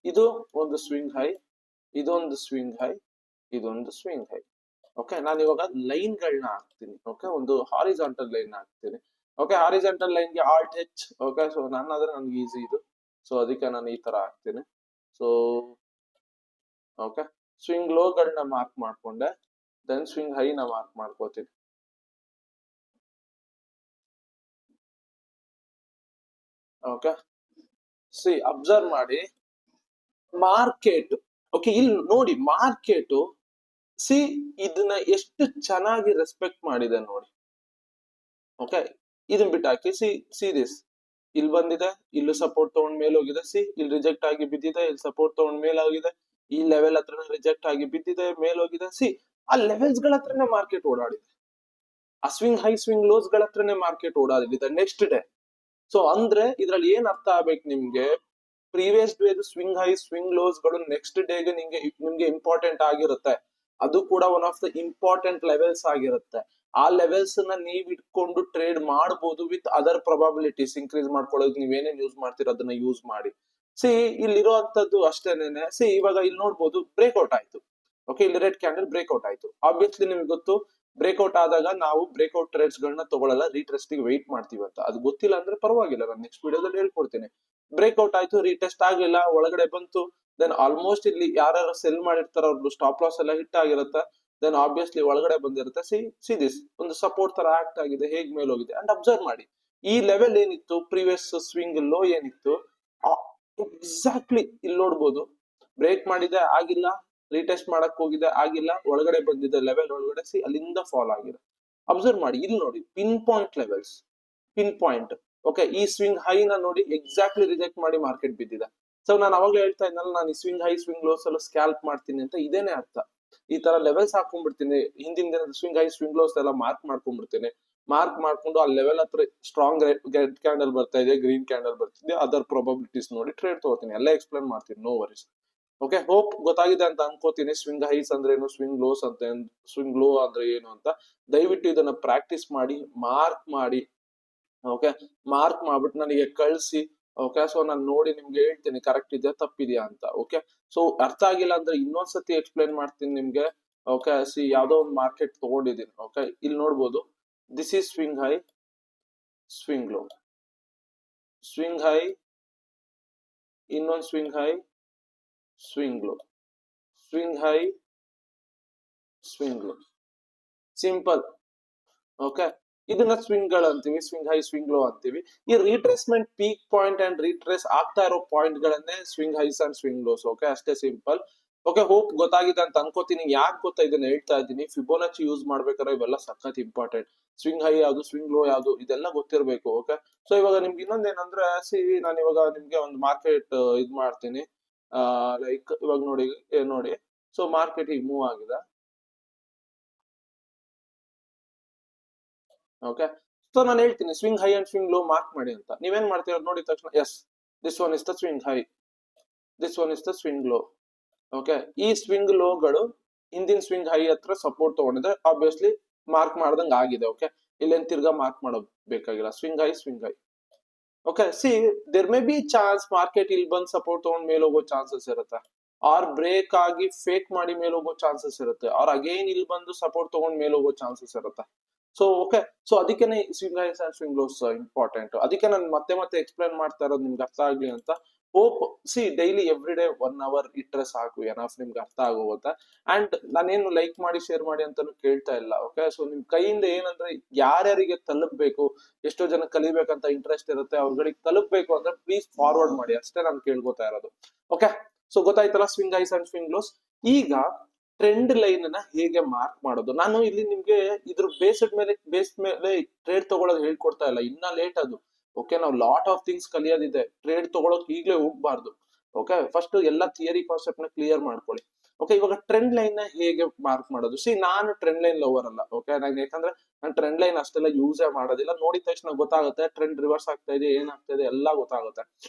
A: ಇದು ಒಂದು ಸ್ವಿಂಗ್ ಹೈ, ಇದೊಂದು ಸ್ವಿಂಗ್ ಹೈ, ಇದೊಂದು ಸ್ವಿಂಗ್ ಹೈ. ಓಕೆ, ನಾನು ಇವಾಗ ಲೈನ್ ಗಳನ್ನ ಹಾಕ್ತೀನಿ. ಓಕೆ, ಒಂದು ಹಾರಿಜಾಂಟಲ್ ಲೈನ್ ಹಾಕ್ತೀನಿ. ಓಕೆ, ಹಾರಿಜಾಂಟಲ್ ಲೈನ್ ಗೆ ಆಲ್ಟ್ ಹೆಚ್. ಓಕೆ, ಸೊ ನಾನಾದ್ರೆ ನನ್ಗೆ ಈಸಿ ಇದು, ಸೊ ಅದಕ್ಕೆ ನಾನು ಈ ತರ ಹಾಕ್ತೀನಿ. ಸೊ ಓಕೆ, ಸ್ವಿಂಗ್ ಲೋ ಗಳನ್ನ ಮಾರ್ಕ್ ಮಾಡ್ಕೊಂಡೆ, ದೆನ್ ಸ್ವಿಂಗ್ ಹೈ ನ ಮಾರ್ಕ್ ಮಾಡ್ಕೋತೀನಿ. ಓಕೆ, ಸಿ ಅಬ್ಸರ್ವ್ ಮಾಡಿ ಮಾರ್ಕೆಟ್. ಓಕೆ, ಇಲ್ಲಿ ನೋಡಿ ಮಾರ್ಕೆಟ್, ಸಿ ಇದನ್ನ ಎಷ್ಟು ಚೆನ್ನಾಗಿ ರೆಸ್ಪೆಕ್ಟ್ ಮಾಡಿದೆ ನೋಡಿ. ಓಕೆ, ಇದನ್ನ ಬಿಟ್ಟು ಹಾಕಿ, ಸಿ ದಿಸ್ ಇಲ್ಲಿ ಬಂದಿದೆ, ಇಲ್ಲಿ ಸಪೋರ್ಟ್ ತಗೊಂಡ್ ಮೇಲೆ ಹೋಗಿದೆ, ಸಿ ಇಲ್ಲಿ ರಿಜೆಕ್ಟ್ ಆಗಿ ಬಿದ್ದಿದೆ, ಇಲ್ಲಿ ಸಪೋರ್ಟ್ ತಗೊಂಡ್ ಮೇಲೆ ಹೋಗಿದೆ, ಈ ಲೆವೆಲ್ ಹತ್ರ ರಿಜೆಕ್ಟ್ ಆಗಿ ಬಿದ್ದಿದೆ, ಮೇಲೆ ಹೋಗಿದೆ. ಸಿ ಆ ಲೆವೆಲ್ಸ್ ಗಳ ಹತ್ರನೇ ಮಾರ್ಕೆಟ್ ಓಡಾಡಿದೆ, ಆ ಸ್ವಿಂಗ್ ಹೈ ಸ್ವಿಂಗ್ ಲೋಸ್ ಗಳ ಹತ್ರನೇ ಮಾರ್ಕೆಟ್ ಓಡಾಡಿದೆ ನೆಕ್ಸ್ಟ್ ಡೇ. ಸೊ ಅಂದ್ರೆ ಇದ್ರಲ್ಲಿ ಏನ್ ಅರ್ಥ ಆಗ್ಬೇಕು ನಿಮ್ಗೆ, previous day swing high swing lows ಗಳು ನೆಕ್ಸ್ಟ್ ಡೇಗೆ ನಿಮ್ಗೆ ಇಂಪಾರ್ಟೆಂಟ್ ಆಗಿರುತ್ತೆ. ಅದು ಕೂಡ one of the important levels ಆಗಿರುತ್ತೆ. ಆ ಲೆವೆಲ್ಸ್ ನ ನೀವ್ ಇಟ್ಕೊಂಡು ಟ್ರೇಡ್ ಮಾಡಬಹುದು ವಿತ್ ಅದರ್ ಪ್ರೊಬಾಬಿಲಿಟೀಸ್ ಇನ್ಕ್ರೀಸ್ ಮಾಡ್ಕೊಳ್ಳೋದು. ನೀವೇನೇನ್ ಯೂಸ್ ಮಾಡ್ತೀರ ಅದನ್ನ ಯೂಸ್ ಮಾಡಿ. ಸಿ ಇಲ್ಲಿರುವಂತದ್ದು ಅಷ್ಟೇನೆ. ಸಿ ಇವಾಗ ಇಲ್ಲಿ ನೋಡ್ಬೋದು ಬ್ರೇಕ್ಔಟ್ ಆಯ್ತು. ಓಕೆ, ಇಲ್ಲಿ ರೆಡ್ ಕ್ಯಾಂಡಲ್ ಬ್ರೇಕ್ಔಟ್ ಆಯ್ತು. ಆಬ್ವಿಯಸ್ಲಿ ನಿಮ್ಗೆ ಗೊತ್ತು, ಬ್ರೇಕ್ಔಟ್ ಆದಾಗ ನಾವು ಬ್ರೇಕ್ಔಟ್ ಟ್ರೇಡ್ಸ್ ಗಳನ್ನ ತಗೊಳ್ಳಲ್ಲ, ರೀಟೆಸ್ಟ್ ಗೆ ವೆಯ್ಟ್ ಮಾಡ್ತೀವಿ ಅಂತ. ಅದು ಗೊತ್ತಿಲ್ಲ ಅಂದ್ರೆ ಪರವಾಗಿಲ್ಲ, ನಾನು ನೆಕ್ಸ್ಟ್ ವಿಡಿಯೋದಲ್ಲಿ ಹೇಳ್ಕೊಡ್ತೀನಿ. ಬ್ರೇಕ್ಔಟ್ ಆಯ್ತು, ರೀಟೆಸ್ಟ್ ಆಗಿಲ್ಲ, ಒಳಗಡೆ ಬಂತು. ದೆನ್ ಆಲ್ಮೋಸ್ಟ್ ಇಲ್ಲಿ ಯಾರು ಸೆಲ್ ಮಾಡಿರ್ತಾರ ಅವ್ರದ್ದು ಸ್ಟಾಪ್ ಲಾಸ್ ಎಲ್ಲ ಹಿಟ್ ಆಗಿರುತ್ತೆ. ದೆನ್ ಆಬ್ವಿಯಸ್ಲಿ ಒಳಗಡೆ ಬಂದಿರುತ್ತೆ. ಸಿ ದಿಸ್ ಒಂದು ಸಪೋರ್ಟ್ ತರ ಆಕ್ಟ್ ಆಗಿದೆ, ಹೇಗ್ ಮೇಲೆ ಹೋಗಿದೆ. ಅಂಡ್ ಅಬ್ಸರ್ವ್ ಮಾಡಿ, ಈ ಲೆವೆಲ್ ಏನಿತ್ತು, ಪ್ರೀವಿಯಸ್ ಸ್ವಿಂಗ್ ಲೋ ಏನಿತ್ತು, ಎಕ್ಸಾಕ್ಟ್ಲಿ ಇಲ್ಲಿ ನೋಡ್ಬೋದು. ಬ್ರೇಕ್ ಮಾಡಿದೆ, ಆಗಿಲ್ಲ. ರೀಟೆಸ್ಟ್ ಮಾಡಕ್ ಹೋಗಿದೆ, ಆಗಿಲ್ಲ. ಒಳಗಡೆ ಬಂದಿದೆ ಲೆವೆಲ್ ಒಳಗಡೆ, ಸಿ ಅಲ್ಲಿಂದ ಫಾಲ್ ಆಗಿದೆ. ಅಬ್ಸರ್ವ್ ಮಾಡಿ, ಇಲ್ಲಿ ನೋಡಿ pin point levels, pin point. Okay, ಈ ಸ್ವಿಂಗ್ ಹೈ ನ ನೋಡಿ ಎಕ್ಸಾಕ್ಟ್ಲಿ ರಿಜೆಕ್ಟ್ ಮಾಡಿ ಮಾರ್ಕೆಟ್ ಬಿದ್ದಿದೆ. ಸೊ ನಾನು ಅವಾಗಲೇ ಹೇಳ್ತಾ ಇದ್ನಲ್ಲ, ನಾನು ಈ ಸ್ವಿಂಗ್ ಹೈ ಸ್ವಿಂಗ್ ಲೋಸ್ ಎಲ್ಲ ಸ್ಕ್ಯಾಲ್ಪ್ ಮಾಡ್ತೀನಿ ಅಂತ. ಇದೇನೆ ಅರ್ಥ. ಈ ತರ ಲೆವೆಲ್ಸ್ ಹಾಕೊಂಡ್ಬಿಡ್ತೀನಿ, ಹಿಂದಿನ ದಿನದ ಸ್ವಿಂಗ್ ಹೈ ಸ್ವಿಂಗ್ ಲೋಸ್ ಎಲ್ಲ ಮಾರ್ಕ್ ಮಾಡ್ಕೊಂಡ್ಬಿಡ್ತೀನಿ. ಮಾರ್ಕ್ ಮಾಡ್ಕೊಂಡು ಆ ಲೆವೆಲ್ ಹತ್ರ ಸ್ಟ್ರಾಂಗ್ ರೆಡ್ ಕ್ಯಾಂಡಲ್ ಬರ್ತಾ ಇದೆ, ಗ್ರೀನ್ ಕ್ಯಾಂಡಲ್ ಬರ್ತಿದೆ, ಅದರ್ ಪ್ರೊಬಬಿಲಿಟೀಸ್ ನೋಡಿ ಟ್ರೇಡ್ ತಗೋತೀನಿ. ಎಲ್ಲ ಎಕ್ಸ್ಪ್ಲೇನ್ ಮಾಡ್ತೀನಿ, ನೋ ವರೀಸ್. ಓಕೆ, ಹೋಪ್ ಗೊತ್ತಾಗಿದೆ ಅಂತ ಅನ್ಕೋತೀನಿ. ಸ್ವಿಂಗ್ ಹೈಸ್ ಅಂದ್ರೆ ಏನು, ಸ್ವಿಂಗ್ ಲೋಸ್ ಅಂತ, ಸ್ವಿಂಗ್ ಲೋ ಅಂದ್ರೆ ಏನು ಅಂತ. ದಯವಿಟ್ಟು ಇದನ್ನ ಪ್ರಾಕ್ಟೀಸ್ ಮಾಡಿ, ಮಾರ್ಕ್ ಮಾಡಿ. ಓಕೆ, ಮಾರ್ಕ್ ಮಾಡ್ಬಿಟ್ಟು ನನಗೆ ಕಳ್ಸಿ. ಓಕೆ, ಸೊ ನಾನು ನೋಡಿ ನಿಮ್ಗೆ ಹೇಳ್ತೀನಿ ಕರೆಕ್ಟ್ ಇದೆಯಾ ತಪ್ಪಿದ್ಯಾ ಅಂತ. ಓಕೆ, ಸೊ ಅರ್ಥ ಆಗಿಲ್ಲ ಅಂದ್ರೆ ಇನ್ನೊಂದ್ಸತಿ ಎಕ್ಸ್ಪ್ಲೇನ್ ಮಾಡ್ತೀನಿ ನಿಮ್ಗೆ. ಓಕೆ, ಸಿ ಯಾವ್ದೋ ಒಂದು ಮಾರ್ಕೆಟ್ ತಗೊಂಡಿದ್ದೀನಿ. ಓಕೆ, ಇಲ್ಲಿ ನೋಡ್ಬೋದು, this is swing high, swing low, swing high, ಇನ್ನೊಂದು swing high, swing low, swing high, swing low. Simple. Okay, ಇದನ್ನ ಸ್ವಿಂಗ್ ಗಳು ಅಂತೀವಿ, ಸ್ವಿಂಗ್ ಹೈ ಸ್ವಿಂಗ್ ಲೋ ಅಂತೀವಿ. ಈ retracement peak point and retrace ಆಗ್ತಾ ಇರೋ ಪಾಯಿಂಟ್ ಗಳನ್ನೇ swing highs and swing lows. Okay, ಅಷ್ಟೇ ಸಿಂಪಲ್. ಓಕೆ, ಹೋಪ್ ಗೊತ್ತಾಗಿದೆ ಅಂತ ಅನ್ಕೋತೀನಿ. ಯಾಕೆ ಗೊತ್ತಾ ಇದನ್ನ ಹೇಳ್ತಾ ಇದ್ದೀನಿ, ಫಿಬೋನಚ್ಚಿ ಯೂಸ್ ಮಾಡ್ಬೇಕಾದ್ರೆ ಇವೆಲ್ಲ ಸಖತ್ ಇಂಪಾರ್ಟೆಂಟ್. ಸ್ವಿಂಗ್ ಹೈ ಯಾವ್ದು, ಸ್ವಿಂಗ್ ಲೋ ಯಾವ್ದು, ಇದೆಲ್ಲ ಗೊತ್ತಿರ್ಬೇಕು. ಓಕೆ, ಸೊ ಇವಾಗ ನಿಮ್ಗೆ ಇನ್ನೊಂದೇನಂದ್ರೆ, ನಾನು ಇವಾಗ ನಿಮ್ಗೆ ಒಂದು ಮಾರ್ಕೆಟ್ ಇದ್ ಮಾಡ್ತೀನಿ. ಲೈಕ್ ಇವಾಗ ನೋಡಿ, ಸೊ ಮಾರ್ಕೆಟ್ ಈಗ ಮೂವ್ ಆಗಿದೆ. ಓಕೆ, ಸೊ ನಾನು ಹೇಳ್ತೀನಿ swing high and swing low mark ಮಾಡಿ ಅಂತ. ನೀವೇನ್ ಮಾಡ್ತೀರ ನೋಡಿದ ತಕ್ಷಣ, yes this one is the swing high, this one is the swing low. Okay, ಈ ಸ್ವಿಂಗ್ ಲೋಗಳು ಹಿಂದಿನ ಸ್ವಿಂಗ್ ಹೈ ಹತ್ರ ಸಪೋರ್ಟ್ ತಗೊಂಡಿದೆ, ಆಬ್ವಿಯಸ್ಲಿ ಮಾರ್ಕ್ ಮಾಡ್ದಂಗ್ ಆಗಿದೆ. ಓಕೆ, ಇಲ್ಲೇನ್ ತಿರ್ಗಾ ಮಾರ್ಕ್ ಮಾಡೋದು ಬೇಕಾಗಿಲ್ಲ, swing high swing high. Okay, there may be chance market ಇಲ್ಲಿ ಬಂದ್ ಸಪೋರ್ಟ್ ತಗೊಂಡ್ ಮೇಲೆ ಹೋಗೋ ಚಾನ್ಸಸ್ ಇರುತ್ತೆ, ಆರ್ ಬ್ರೇಕ್ ಆಗಿ ಫೇಕ್ ಮಾಡಿ ಮೇಲೆ ಹೋಗೋ ಚಾನ್ಸಸ್ ಇರುತ್ತೆ, ಆರ್ ಅಗೈನ್ ಇಲ್ಲಿ ಬಂದು ಸಪೋರ್ಟ್ ತಗೊಂಡ್ ಮೇಲೆ ಹೋಗೋ ಚಾನ್ಸಸ್ ಇರುತ್ತೆ. ಸೊ ಓಕೆ, ಸೊ ಅದಕ್ಕೇನೆ swing highs and swing lows important. ಅದಕ್ಕೆ ನಾನು ಮತ್ತೆ ಎಕ್ಸ್ಪ್ಲೇನ್ ಮಾಡ್ತಾ ಇರೋದು ನಿಮ್ಗೆ ಅರ್ಥ ಆಗ್ಲಿ ಅಂತ. Hope daily every day 1 hour ಇಟ್ರೆ ಸಾಕು, ಎನಫ್ ನಿಮ್ಗೆ ಅರ್ಥ ಆಗೋಗುತ್ತೆ. ಅಂಡ್ ನಾನೇನು ಲೈಕ್ ಮಾಡಿ ಶೇರ್ ಮಾಡಿ ಅಂತಾನು ಕೇಳ್ತಾ ಇಲ್ಲ. ಓಕೆ, ಸೊ ನಿಮ್ ಕೈಯಿಂದ ಏನಂದ್ರೆ ಯಾರ್ಯಾರಿಗೆ ತಲುಪಬೇಕು, ಎಷ್ಟೋ ಜನ ಕಲಿಬೇಕಂತ ಇಂಟ್ರೆಸ್ಟ್ ಇರುತ್ತೆ, ಅವ್ರಗಳಿಗೆ ತಲುಪಬೇಕು ಅಂದ್ರೆ ಪ್ಲೀಸ್ ಫಾರ್ವರ್ಡ್ ಮಾಡಿ, ಅಷ್ಟೇ ನಾನು ಕೇಳ್ಕೊತಾ ಇರೋದು. ಓಕೆ, ಸೊ ಗೊತ್ತಾಯ್ತಲ್ಲ ಸ್ವಿಂಗ್ ಹೈಸ್ ಅಂಡ್ ಸ್ವಿಂಗ್ ಲೋಸ್. ಈಗ ಟ್ರೆಂಡ್ ಲೈನ್ ನ ಹೇಗೆ ಮಾರ್ಕ್ ಮಾಡೋದು, ನಾನು ಇಲ್ಲಿ ನಿಮ್ಗೆ ಇದ್ರ ಬೇಸ್ ಮೇಲೆ ಟ್ರೇಡ್ ತಗೊಳ್ಳೋದು ಹೇಳ್ಕೊಡ್ತಾ ಇಲ್ಲ, ಇನ್ನ ಲೇಟ್ ಅದು. ಓಕೆ, ನಾವು ಲಾಟ್ ಆಫ್ ಥಿಂಗ್ಸ್ ಕಲಿಯೋದಿದೆ. ಟ್ರೇಡ್ ತಗೊಳಕ್ ಈಗ್ಲೇ ಹೋಗ್ಬಾರ್ದು. ಓಕೆ, ಫಸ್ಟ್ ಎಲ್ಲ ಥಿಯರಿ ಕಾನ್ಸೆಪ್ಟ್ ನ ಕ್ಲಿಯರ್ ಮಾಡ್ಕೊಳ್ಳಿ. ಓಕೆ, ಇವಾಗ ಟ್ರೆಂಡ್ ಲೈನ್ ನ ಹೇಗೆ ಮಾರ್ಕ್ ಮಾಡೋದು. ನಾನು ಟ್ರೆಂಡ್ ಲೈನ್ ಲವರ್ ಅಲ್ಲ. ಓಕೆ, ಯಾಕಂದ್ರೆ ನಾನು ಟ್ರೆಂಡ್ ಲೈನ್ ಅಷ್ಟೆಲ್ಲ ಯೂಸೇ ಮಾಡೋದಿಲ್ಲ. ನೋಡಿದ ತಕ್ಷಣ ಗೊತ್ತಾಗುತ್ತೆ ಟ್ರೆಂಡ್ ರಿವರ್ಸ್ ಆಗ್ತಾ ಇದೆ, ಏನಾಗ್ತಾ ಇದೆ ಎಲ್ಲ ಗೊತ್ತಾಗುತ್ತೆ.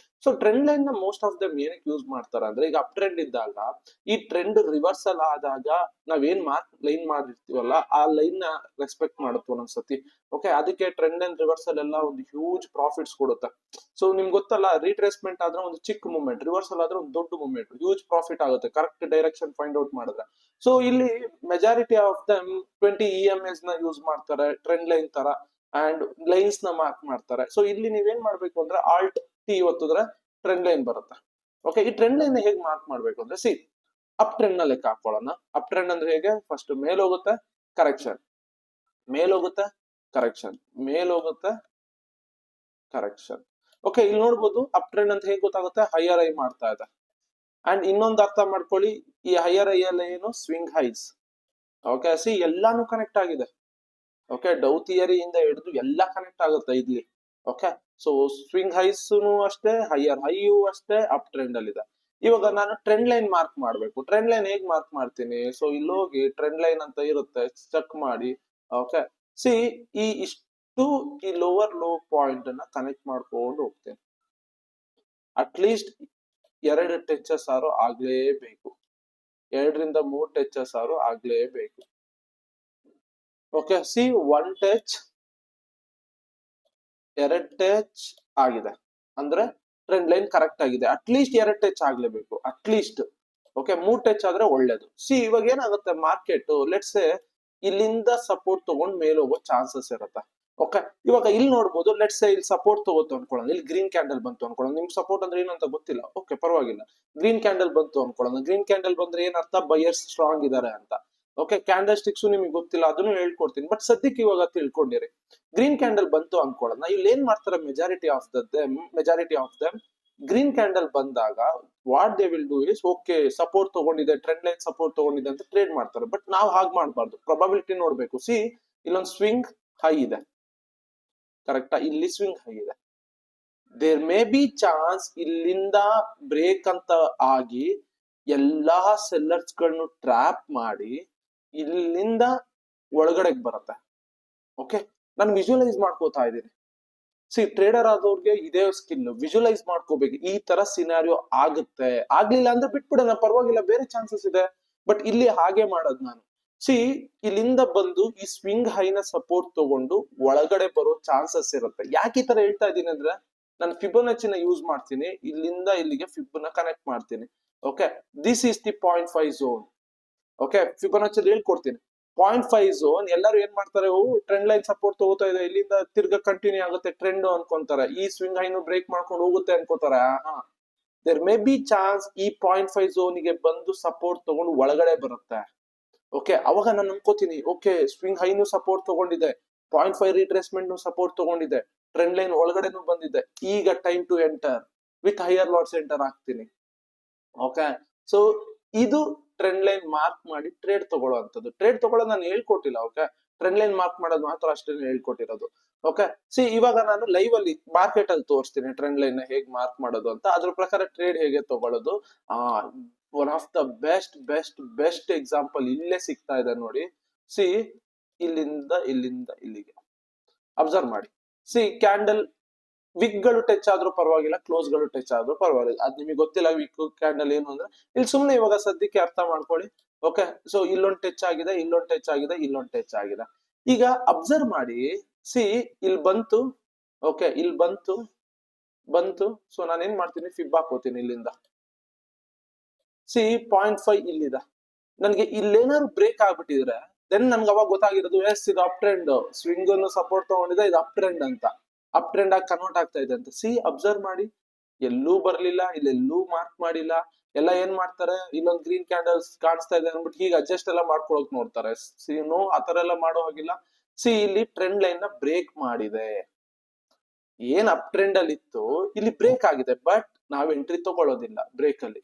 A: ಸೊ ಟ್ರೆಂಡ್ ಲೈನ್ ನ ಮೋಸ್ಟ್ ಆಫ್ ದಮ್ ಏನಕ್ಕೆ ಯೂಸ್ ಮಾಡ್ತಾರೆ ಅಂದ್ರೆ, ಈಗ ಅಪ್ ಟ್ರೆಂಡ್ ಇದ್ದಾಗ ಈ ಟ್ರೆಂಡ್ ರಿವರ್ಸಲ್ ಆದಾಗ ನಾವೇನ್ ಲೈನ್ ಮಾಡಿರ್ತೀವಲ್ಲ, ಆ ಲೈನ್ ನ ರೆಸ್ಪೆಕ್ಟ್ ಮಾಡುತ್ತೆ ಒಂದೊಂದ್ಸತಿ. ಓಕೆ, ಅದಕ್ಕೆ ಟ್ರೆಂಡ್ ಅಂಡ್ ರಿವರ್ಸಲ್ ಎಲ್ಲ ಒಂದು ಹ್ಯೂಜ್ ಪ್ರಾಫಿಟ್ಸ್ ಕೊಡುತ್ತೆ. ಸೊ ನಿಮ್ಗೆ ಗೊತ್ತಲ್ಲ, ರೀಟ್ರೇಸ್ಮೆಂಟ್ ಆದ್ರೆ ಒಂದು ಚಿಕ್ಕ ಮೂವ್ಮೆಂಟ್, ರಿವರ್ಸಲ್ ಆದ್ರೆ ಒಂದು ದೊಡ್ಡ ಮೂವ್ಮೆಂಟ್, ಹ್ಯೂಜ್ ಪ್ರಾಫಿಟ್ ಆಗುತ್ತೆ ಕರೆಕ್ಟ್ ಡೈರೆಕ್ಷನ್ ಫೈಂಡ್ ಔಟ್ ಮಾಡಿದ್ರೆ. ಸೊ ಇಲ್ಲಿ ಮೆಜಾರಿಟಿ ಆಫ್ ದಮ್ 20 EMAs ನ ಯೂಸ್ ಮಾಡ್ತಾರೆ ಟ್ರೆಂಡ್ ಲೈನ್ ತರ, ಅಂಡ್ ಲೈನ್ಸ್ ನ ಮಾರ್ಕ್ ಮಾಡ್ತಾರೆ. ಸೊ ಇಲ್ಲಿ ನೀವೇನ್ ಮಾಡ್ಬೇಕು ಅಂದ್ರೆ ಆಲ್ಟ್ ಟಿ ಒತ್ತಿದ್ರೆ ಟ್ರೆಂಡ್ ಲೈನ್ ಬರುತ್ತೆ. ಓಕೆ, ಈ ಟ್ರೆಂಡ್ ಲೈನ್ ಹೇಗೆ ಮಾರ್ಕ್ ಮಾಡ್ಬೇಕು ಅಂದ್ರೆ, ಅಪ್ ಟ್ರೆಂಡ್ ನ ಲೆಕ್ಕ ಹಾಕೊಳ್ಳೋಣ. ಅಪ್ ಟ್ರೆಂಡ್ ಅಂದ್ರೆ ಹೇಗೆ, ಫಸ್ಟ್ ಮೇಲ್ ಹೋಗುತ್ತೆ, ಕರೆಕ್ಷನ್, ಮೇಲ್ ಹೋಗುತ್ತೆ, ಕರೆಕ್ಷನ್, ಮೇಲ್ ಹೋಗುತ್ತೆ, ಕರೆಕ್ಷನ್. ಓಕೆ, ಇಲ್ಲಿ ನೋಡ್ಬೋದು ಅಪ್ ಟ್ರೆಂಡ್ ಅಂತ ಹೇಗೆ ಗೊತ್ತಾಗುತ್ತೆ, ಹೈಯರ್ ಐ ಮಾಡ್ತಾ ಇದೆ. ಅಂಡ್ ಇನ್ನೊಂದು ಅರ್ಥ ಮಾಡ್ಕೊಳ್ಳಿ, ಈ ಹೈಯರ್ ಐ ಎಲ್ಲ ಏನು, ಸ್ವಿಂಗ್ ಹೈಸ್. ಓಕೆ, ಎಲ್ಲಾನು ಕನೆಕ್ಟ್ ಆಗಿದೆ. ಓಕೆ, ಡೌ ಥಿಯರಿ ಇಂದ ಹಿಡಿದು ಎಲ್ಲ ಕನೆಕ್ಟ್ ಆಗುತ್ತೆ ಇಲ್ಲಿ. ಓಕೆ, ಸೊ ಸ್ವಿಂಗ್ ಹೈಸ್ನು ಅಷ್ಟೇ, ಹೈಯರ್ ಹೈಯು ಅಷ್ಟೇ ಅಪ್ ಟ್ರೆಂಡ್ ಅಲ್ಲಿ ಇದೆ. ಇವಾಗ ನಾನು ಟ್ರೆಂಡ್ ಲೈನ್ ಮಾರ್ಕ್ ಮಾಡ್ಬೇಕು. ಟ್ರೆಂಡ್ ಲೈನ್ ಹೇಗ್ ಮಾರ್ಕ್ ಮಾಡ್ತೀನಿ? ಸೊ ಇಲ್ಲಿ ಹೋಗಿ ಟ್ರೆಂಡ್ ಲೈನ್ ಅಂತ ಇರುತ್ತೆ, ಚೆಕ್ ಮಾಡಿ. ಓಕೆ, ಸಿ ಇಷ್ಟು ಈ ಲೋವರ್ ಲೋ ಪಾಯಿಂಟ್ ಅನ್ನ ಕನೆಕ್ಟ್ ಮಾಡ್ಕೊಂಡು ಹೋಗ್ತೇನೆ. ಅಟ್ಲೀಸ್ಟ್ 2 ಟಚಸ್ ಆರು ಆಗ್ಲೇಬೇಕು, 2 ರಿಂದ 3 ಟಚಸ್ ಆರು ಆಗ್ಲೇಬೇಕು. ಓಕೆ, ಸಿ 1 ಟಚ್, 2 ಟಚ್ ಆಗಿದೆ ಅಂದ್ರೆ ಟ್ರೆಂಡ್ ಲೈನ್ ಕರೆಕ್ಟ್ ಆಗಿದೆ. ಅಟ್ಲೀಸ್ಟ್ 2 ಟಚ್ ಆಗ್ಲೇಬೇಕು, ಅಟ್ಲೀಸ್ಟ್. ಓಕೆ, 3 ಟಚ್ ಆದ್ರೆ ಒಳ್ಳೇದು. ಸಿ ಇವಾಗ ಏನಾಗುತ್ತೆ, ಮಾರ್ಕೆಟ್ ಲೆಟ್ಸ್ ಇಲ್ಲಿಂದ ಸಪೋರ್ಟ್ ತಗೊಂಡ್ ಮೇಲೆ ಹೋಗೋ ಚಾನ್ಸಸ್ ಇರುತ್ತೆ. ಓಕೆ, ಇವಾಗ ಇಲ್ಲಿ ನೋಡ್ಬೋದು, ಲೆಟ್ಸ್ ಇಲ್ಲಿ ಸಪೋರ್ಟ್ ತಗೋತು ಅನ್ಕೊಳ್ಳೋಣ, ಇಲ್ಲಿ ಗ್ರೀನ್ ಕ್ಯಾಂಡಲ್ ಬಂತು ಅನ್ಕೊಳ್ಳೋಣ. ನಿಮ್ ಸಪೋರ್ಟ್ ಅಂದ್ರೆ ಏನಂತ ಗೊತ್ತಿಲ್ಲ, ಓಕೆ ಪರವಾಗಿಲ್ಲ. ಗ್ರೀನ್ ಕ್ಯಾಂಡಲ್ ಬಂತು ಅನ್ಕೊಳ್ಳೋಣ. ಗ್ರೀನ್ ಕ್ಯಾಂಡಲ್ ಬಂದ್ರೆ ಏನರ್ಥ, ಬಯರ್ಸ್ ಸ್ಟ್ರಾಂಗ್ ಇದಾರೆ ಅಂತ. ಓಕೆ, ಕ್ಯಾಂಡಲ್ ಸ್ಟಿಕ್ಸ್ ನಿಮಗೆ ಗೊತ್ತಿಲ್ಲ, ಅದನ್ನು ಹೇಳ್ಕೊಡ್ತೀನಿ. ಬಟ್ ಸದ್ಯಕ್ಕೆ ಇವಾಗ ತಿಳ್ಕೊಂಡಿರಿ. ಗ್ರೀನ್ ಕ್ಯಾಂಡಲ್ ಬಂತು ಅನ್ಕೊಳ್ಳೋಣ. ಇಲ್ಲಿ ಏನ್ ಮಾಡ್ತಾರೆ, majority of them green candle ಬಂದಾಗ what they will do is, okay support ತಗೊಂಡಿದೆ, ಟ್ರೆಂಡ್ ಲೈನ್ ಸಪೋರ್ಟ್ ತಗೊಂಡಿದೆ ಅಂತ ಟ್ರೇಡ್ ಮಾಡ್ತಾರೆ. ಬಟ್ ನಾವು ಹಾಗೆ ಮಾಡಬಾರ್ದು, ಪ್ರೊಬಬಿಲಿಟಿ ನೋಡ್ಬೇಕು. ಸಿ ಇಲ್ಲೊಂದು ಸ್ವಿಂಗ್ ಹೈ ಇದೆ, ಕರೆಕ್ಟಾ? ಇಲ್ಲಿ ಸ್ವಿಂಗ್ ಹೈ ಇದೆ. ದೇರ್ ಮೇ ಬಿ ಚಾನ್ಸ್ ಇಲ್ಲಿಂದ ಬ್ರೇಕ್ ಅಂತ ಆಗಿ ಎಲ್ಲಾ ಸೆಲ್ಲರ್ಸ್ ಗಳನ್ನು ಟ್ರ್ಯಾಪ್ ಮಾಡಿ ಇಲ್ಲಿಂದ ಒಳಗಡೆಗೆ ಬರುತ್ತೆ. ಓಕೆ, ನಾನು ವಿಜುವಲೈಸ್ ಮಾಡ್ಕೋತಾ ಇದ್ದೀನಿ. ಸಿ ಟ್ರೇಡರ್ ಆದವ್ರಿಗೆ ಇದೇ ಸ್ಕಿಲ್, ವಿಜುವಲೈಸ್ ಮಾಡ್ಕೋಬೇಕು. ಈ ತರ ಸಿನಾರಿಯೋ ಆಗುತ್ತೆ, ಆಗ್ಲಿಲ್ಲ ಅಂದ್ರೆ ಬಿಟ್ಬಿಡೋಣ, ಪರವಾಗಿಲ್ಲ, ಬೇರೆ ಚಾನ್ಸಸ್ ಇದೆ. ಬಟ್ ಇಲ್ಲಿ ಹಾಗೆ ಮಾಡೋದು ನಾನು. ಸಿ ಇಲ್ಲಿಂದ ಬಂದು ಈ ಸ್ವಿಂಗ್ ಹೈನ ಸಪೋರ್ಟ್ ತಗೊಂಡು ಒಳಗಡೆ ಬರೋ ಚಾನ್ಸಸ್ ಇರುತ್ತೆ. ಯಾಕೆ ಈ ತರ ಹೇಳ್ತಾ ಇದ್ದೀನಿ ಅಂದ್ರೆ, ನಾನು ಫಿಬೋನಚಿನ ಯೂಸ್ ಮಾಡ್ತೀನಿ, ಇಲ್ಲಿಂದ ಇಲ್ಲಿಗೆ ಫಿಬ್ನ ಕನೆಕ್ಟ್ ಮಾಡ್ತೀನಿ. Okay, this is the 0.5 zone. Okay, Fibonacci ಹೇಳ್ಕೊಡ್ತೀನಿ. 0.5 ಝೋನ್ ಎಲ್ಲರೂ ಏನ್ ಮಾಡ್ತಾರೆ, ಟ್ರೆಂಡ್ ಲೈನ್ ಸಪೋರ್ಟ್ ತಗೋತಾ ಇದೆ, ಇಲ್ಲಿಂದ ತಿರ್ಗಾ ಕಂಟಿನ್ಯೂ ಆಗುತ್ತೆ ಟ್ರೆಂಡ್ ಅನ್ಕೊಂತಾರೆ. ಈ ಸ್ವಿಂಗ್ ಹೈನು ಬ್ರೇಕ್ ಮಾಡ್ಕೊಂಡು ಹೋಗುತ್ತೆ ಅನ್ಕೋತಾರೆ. ದೇರ್ ಮೇ ಬಿ ಚಾನ್ಸ್ ಈ 0.5 ಝೋನ್ ಗೆ ಬಂದು ಸಪೋರ್ಟ್ ತಗೊಂಡು ಒಳಗಡೆ ಬರುತ್ತೆ. ಓಕೆ, ಅವಾಗ ನಾನು ಅನ್ಕೋತೀನಿ, ಓಕೆ ಸ್ವಿಂಗ್ ಹೈನು ಸಪೋರ್ಟ್ ತಗೊಂಡಿದೆ, 0.5 ರಿಟ್ರೇಸ್ಮೆಂಟ್ ಸಪೋರ್ಟ್ ತಗೊಂಡಿದೆ, ಟ್ರೆಂಡ್ ಲೈನ್ ಒಳಗಡೆನು ಬಂದಿದೆ. ಈಗ time to enter with higher lots enter ಆಗ್ತೀನಿ. ಓಕೆ, ಸೊ ಇದು ಟ್ರೆಂಡ್ ಲೈನ್ ಮಾರ್ಕ್ ಮಾಡಿ ಟ್ರೇಡ್ ತಗೊಳ್ಳೋವಂಥದ್ದು. ಟ್ರೇಡ್ ತಗೊಳ್ಳೋದು ನಾನು ಹೇಳ್ಕೊಟ್ಟಿಲ್ಲ. ಓಕೆ, ಟ್ರೆಂಡ್ ಲೈನ್ ಮಾರ್ಕ್ ಮಾಡೋದು ಮಾತ್ರ ಅಷ್ಟೇ ಹೇಳ್ಕೊಟ್ಟಿರೋದು. ಓಕೆ, ಸಿ ಇವಾಗ ನಾನು ಲೈವ್ ಅಲ್ಲಿ ಮಾರ್ಕೆಟ್ ಅಲ್ಲಿ ತೋರಿಸ್ತೀನಿ ಟ್ರೆಂಡ್ ಲೈನ್ ಹೇಗೆ ಮಾರ್ಕ್ ಮಾಡೋದು ಅಂತ. ಅದ್ರ ಪ್ರಕಾರ ಟ್ರೇಡ್ ಹೇಗೆ ತಗೊಳ್ಳೋದು. One of the best example ಇಲ್ಲೇ ಸಿಗ್ತಾ ಇದೆ ನೋಡಿ. ಸಿ ಇಲ್ಲಿಂದ ಇಲ್ಲಿಗೆ ಅಬ್ಸರ್ವ್ ಮಾಡಿ. ಸಿ ಕ್ಯಾಂಡಲ್ ವಿಕ್ ಗಳು ಟಚ್ ಆದ್ರೂ ಪರವಾಗಿಲ್ಲ, ಕ್ಲೋಸ್ ಗಳು ಟಚ್ ಆದ್ರೂ ಪರವಾಗಿಲ್ಲ. ಅದ್ ನಿಮಗೆ ಗೊತ್ತಿಲ್ಲ ವಿಕ್ ಕ್ಯಾಂಡಲ್ ಏನು ಅಂದ್ರೆ. ಇಲ್ಲಿ ಸುಮ್ನೆ ಇವಾಗ ಸದ್ಯಕ್ಕೆ ಅರ್ಥ ಮಾಡ್ಕೊಳ್ಳಿ. ಓಕೆ, ಸೊ ಇಲ್ಲೊಂದು ಟಚ್ ಆಗಿದೆ, ಇಲ್ಲೊಂದು ಟಚ್ ಆಗಿದೆ, ಇಲ್ಲೊಂದು ಟಚ್ ಆಗಿದೆ. ಈಗ ಅಬ್ಸರ್ವ್ ಮಾಡಿ. ಸಿ ಇಲ್ಲಿ ಬಂತು. ಓಕೆ, ಇಲ್ಲಿ ಬಂತು. ಸೊ ನಾನೇನ್ ಮಾಡ್ತೀನಿ, ಫಿಬ್ ಹಾಕೋತೀನಿ ಇಲ್ಲಿಂದ. ಸಿ 0.5 ಇಲ್ಲಿದೆ. ನನ್ಗೆ ಇಲ್ಲೇನಾದ್ರು ಬ್ರೇಕ್ ಆಗ್ಬಿಟ್ಟಿದ್ರೆ ದೆನ್ ನನ್ಗೆ ಅವಾಗ ಗೊತ್ತಾಗಿರೋದು, ಎಸ್ ಇದು ಅಪ್ ಟ್ರೆಂಡ್, ಸ್ವಿಂಗ್ ಅನ್ನು ಸಪೋರ್ಟ್ ತಗೊಂಡಿದೆ, ಇದು ಅಪ್ ಟ್ರೆಂಡ್ ಅಂತ, ಅಪ್ ಟ್ರೆಂಡ್ ಆಗಿ ಕನ್ವರ್ಟ್ ಆಗ್ತಾ ಇದೆ ಅಂತ. ಸಿ ಅಬ್ಸರ್ವ್ ಮಾಡಿ, ಎಲ್ಲೂ ಬರ್ಲಿಲ್ಲ, ಇಲ್ಲೆಲ್ಲೂ ಮಾರ್ಕ್ ಮಾಡಿಲ್ಲ. ಎಲ್ಲ ಏನ್ ಮಾಡ್ತಾರೆ, ಇಲ್ಲೊಂದು ಗ್ರೀನ್ ಕ್ಯಾಂಡಲ್ಸ್ ಕಾಣಿಸ್ತಾ ಇದೆ ಅಂದ್ಬಿಟ್ಟು ಹೀಗೆ ಅಡ್ಜಸ್ಟ್ ಎಲ್ಲ ಮಾಡ್ಕೊಳಕ್ ನೋಡ್ತಾರೆ. ಸಿ ನೋ, ಆತರ ಎಲ್ಲ ಮಾಡೋ ಹಾಗಿಲ್ಲ. ಸಿ ಇಲ್ಲಿ ಟ್ರೆಂಡ್ ಲೈನ್ ನ ಬ್ರೇಕ್ ಮಾಡಿದೆ, ಏನ್ ಅಪ್ ಟ್ರೆಂಡ್ ಅಲ್ಲಿ ಇತ್ತು ಇಲ್ಲಿ ಬ್ರೇಕ್ ಆಗಿದೆ. ಬಟ್ ನಾವ್ ಎಂಟ್ರಿ ತಗೊಳ್ಳೋದಿಲ್ಲ ಬ್ರೇಕ್ ಅಲ್ಲಿ.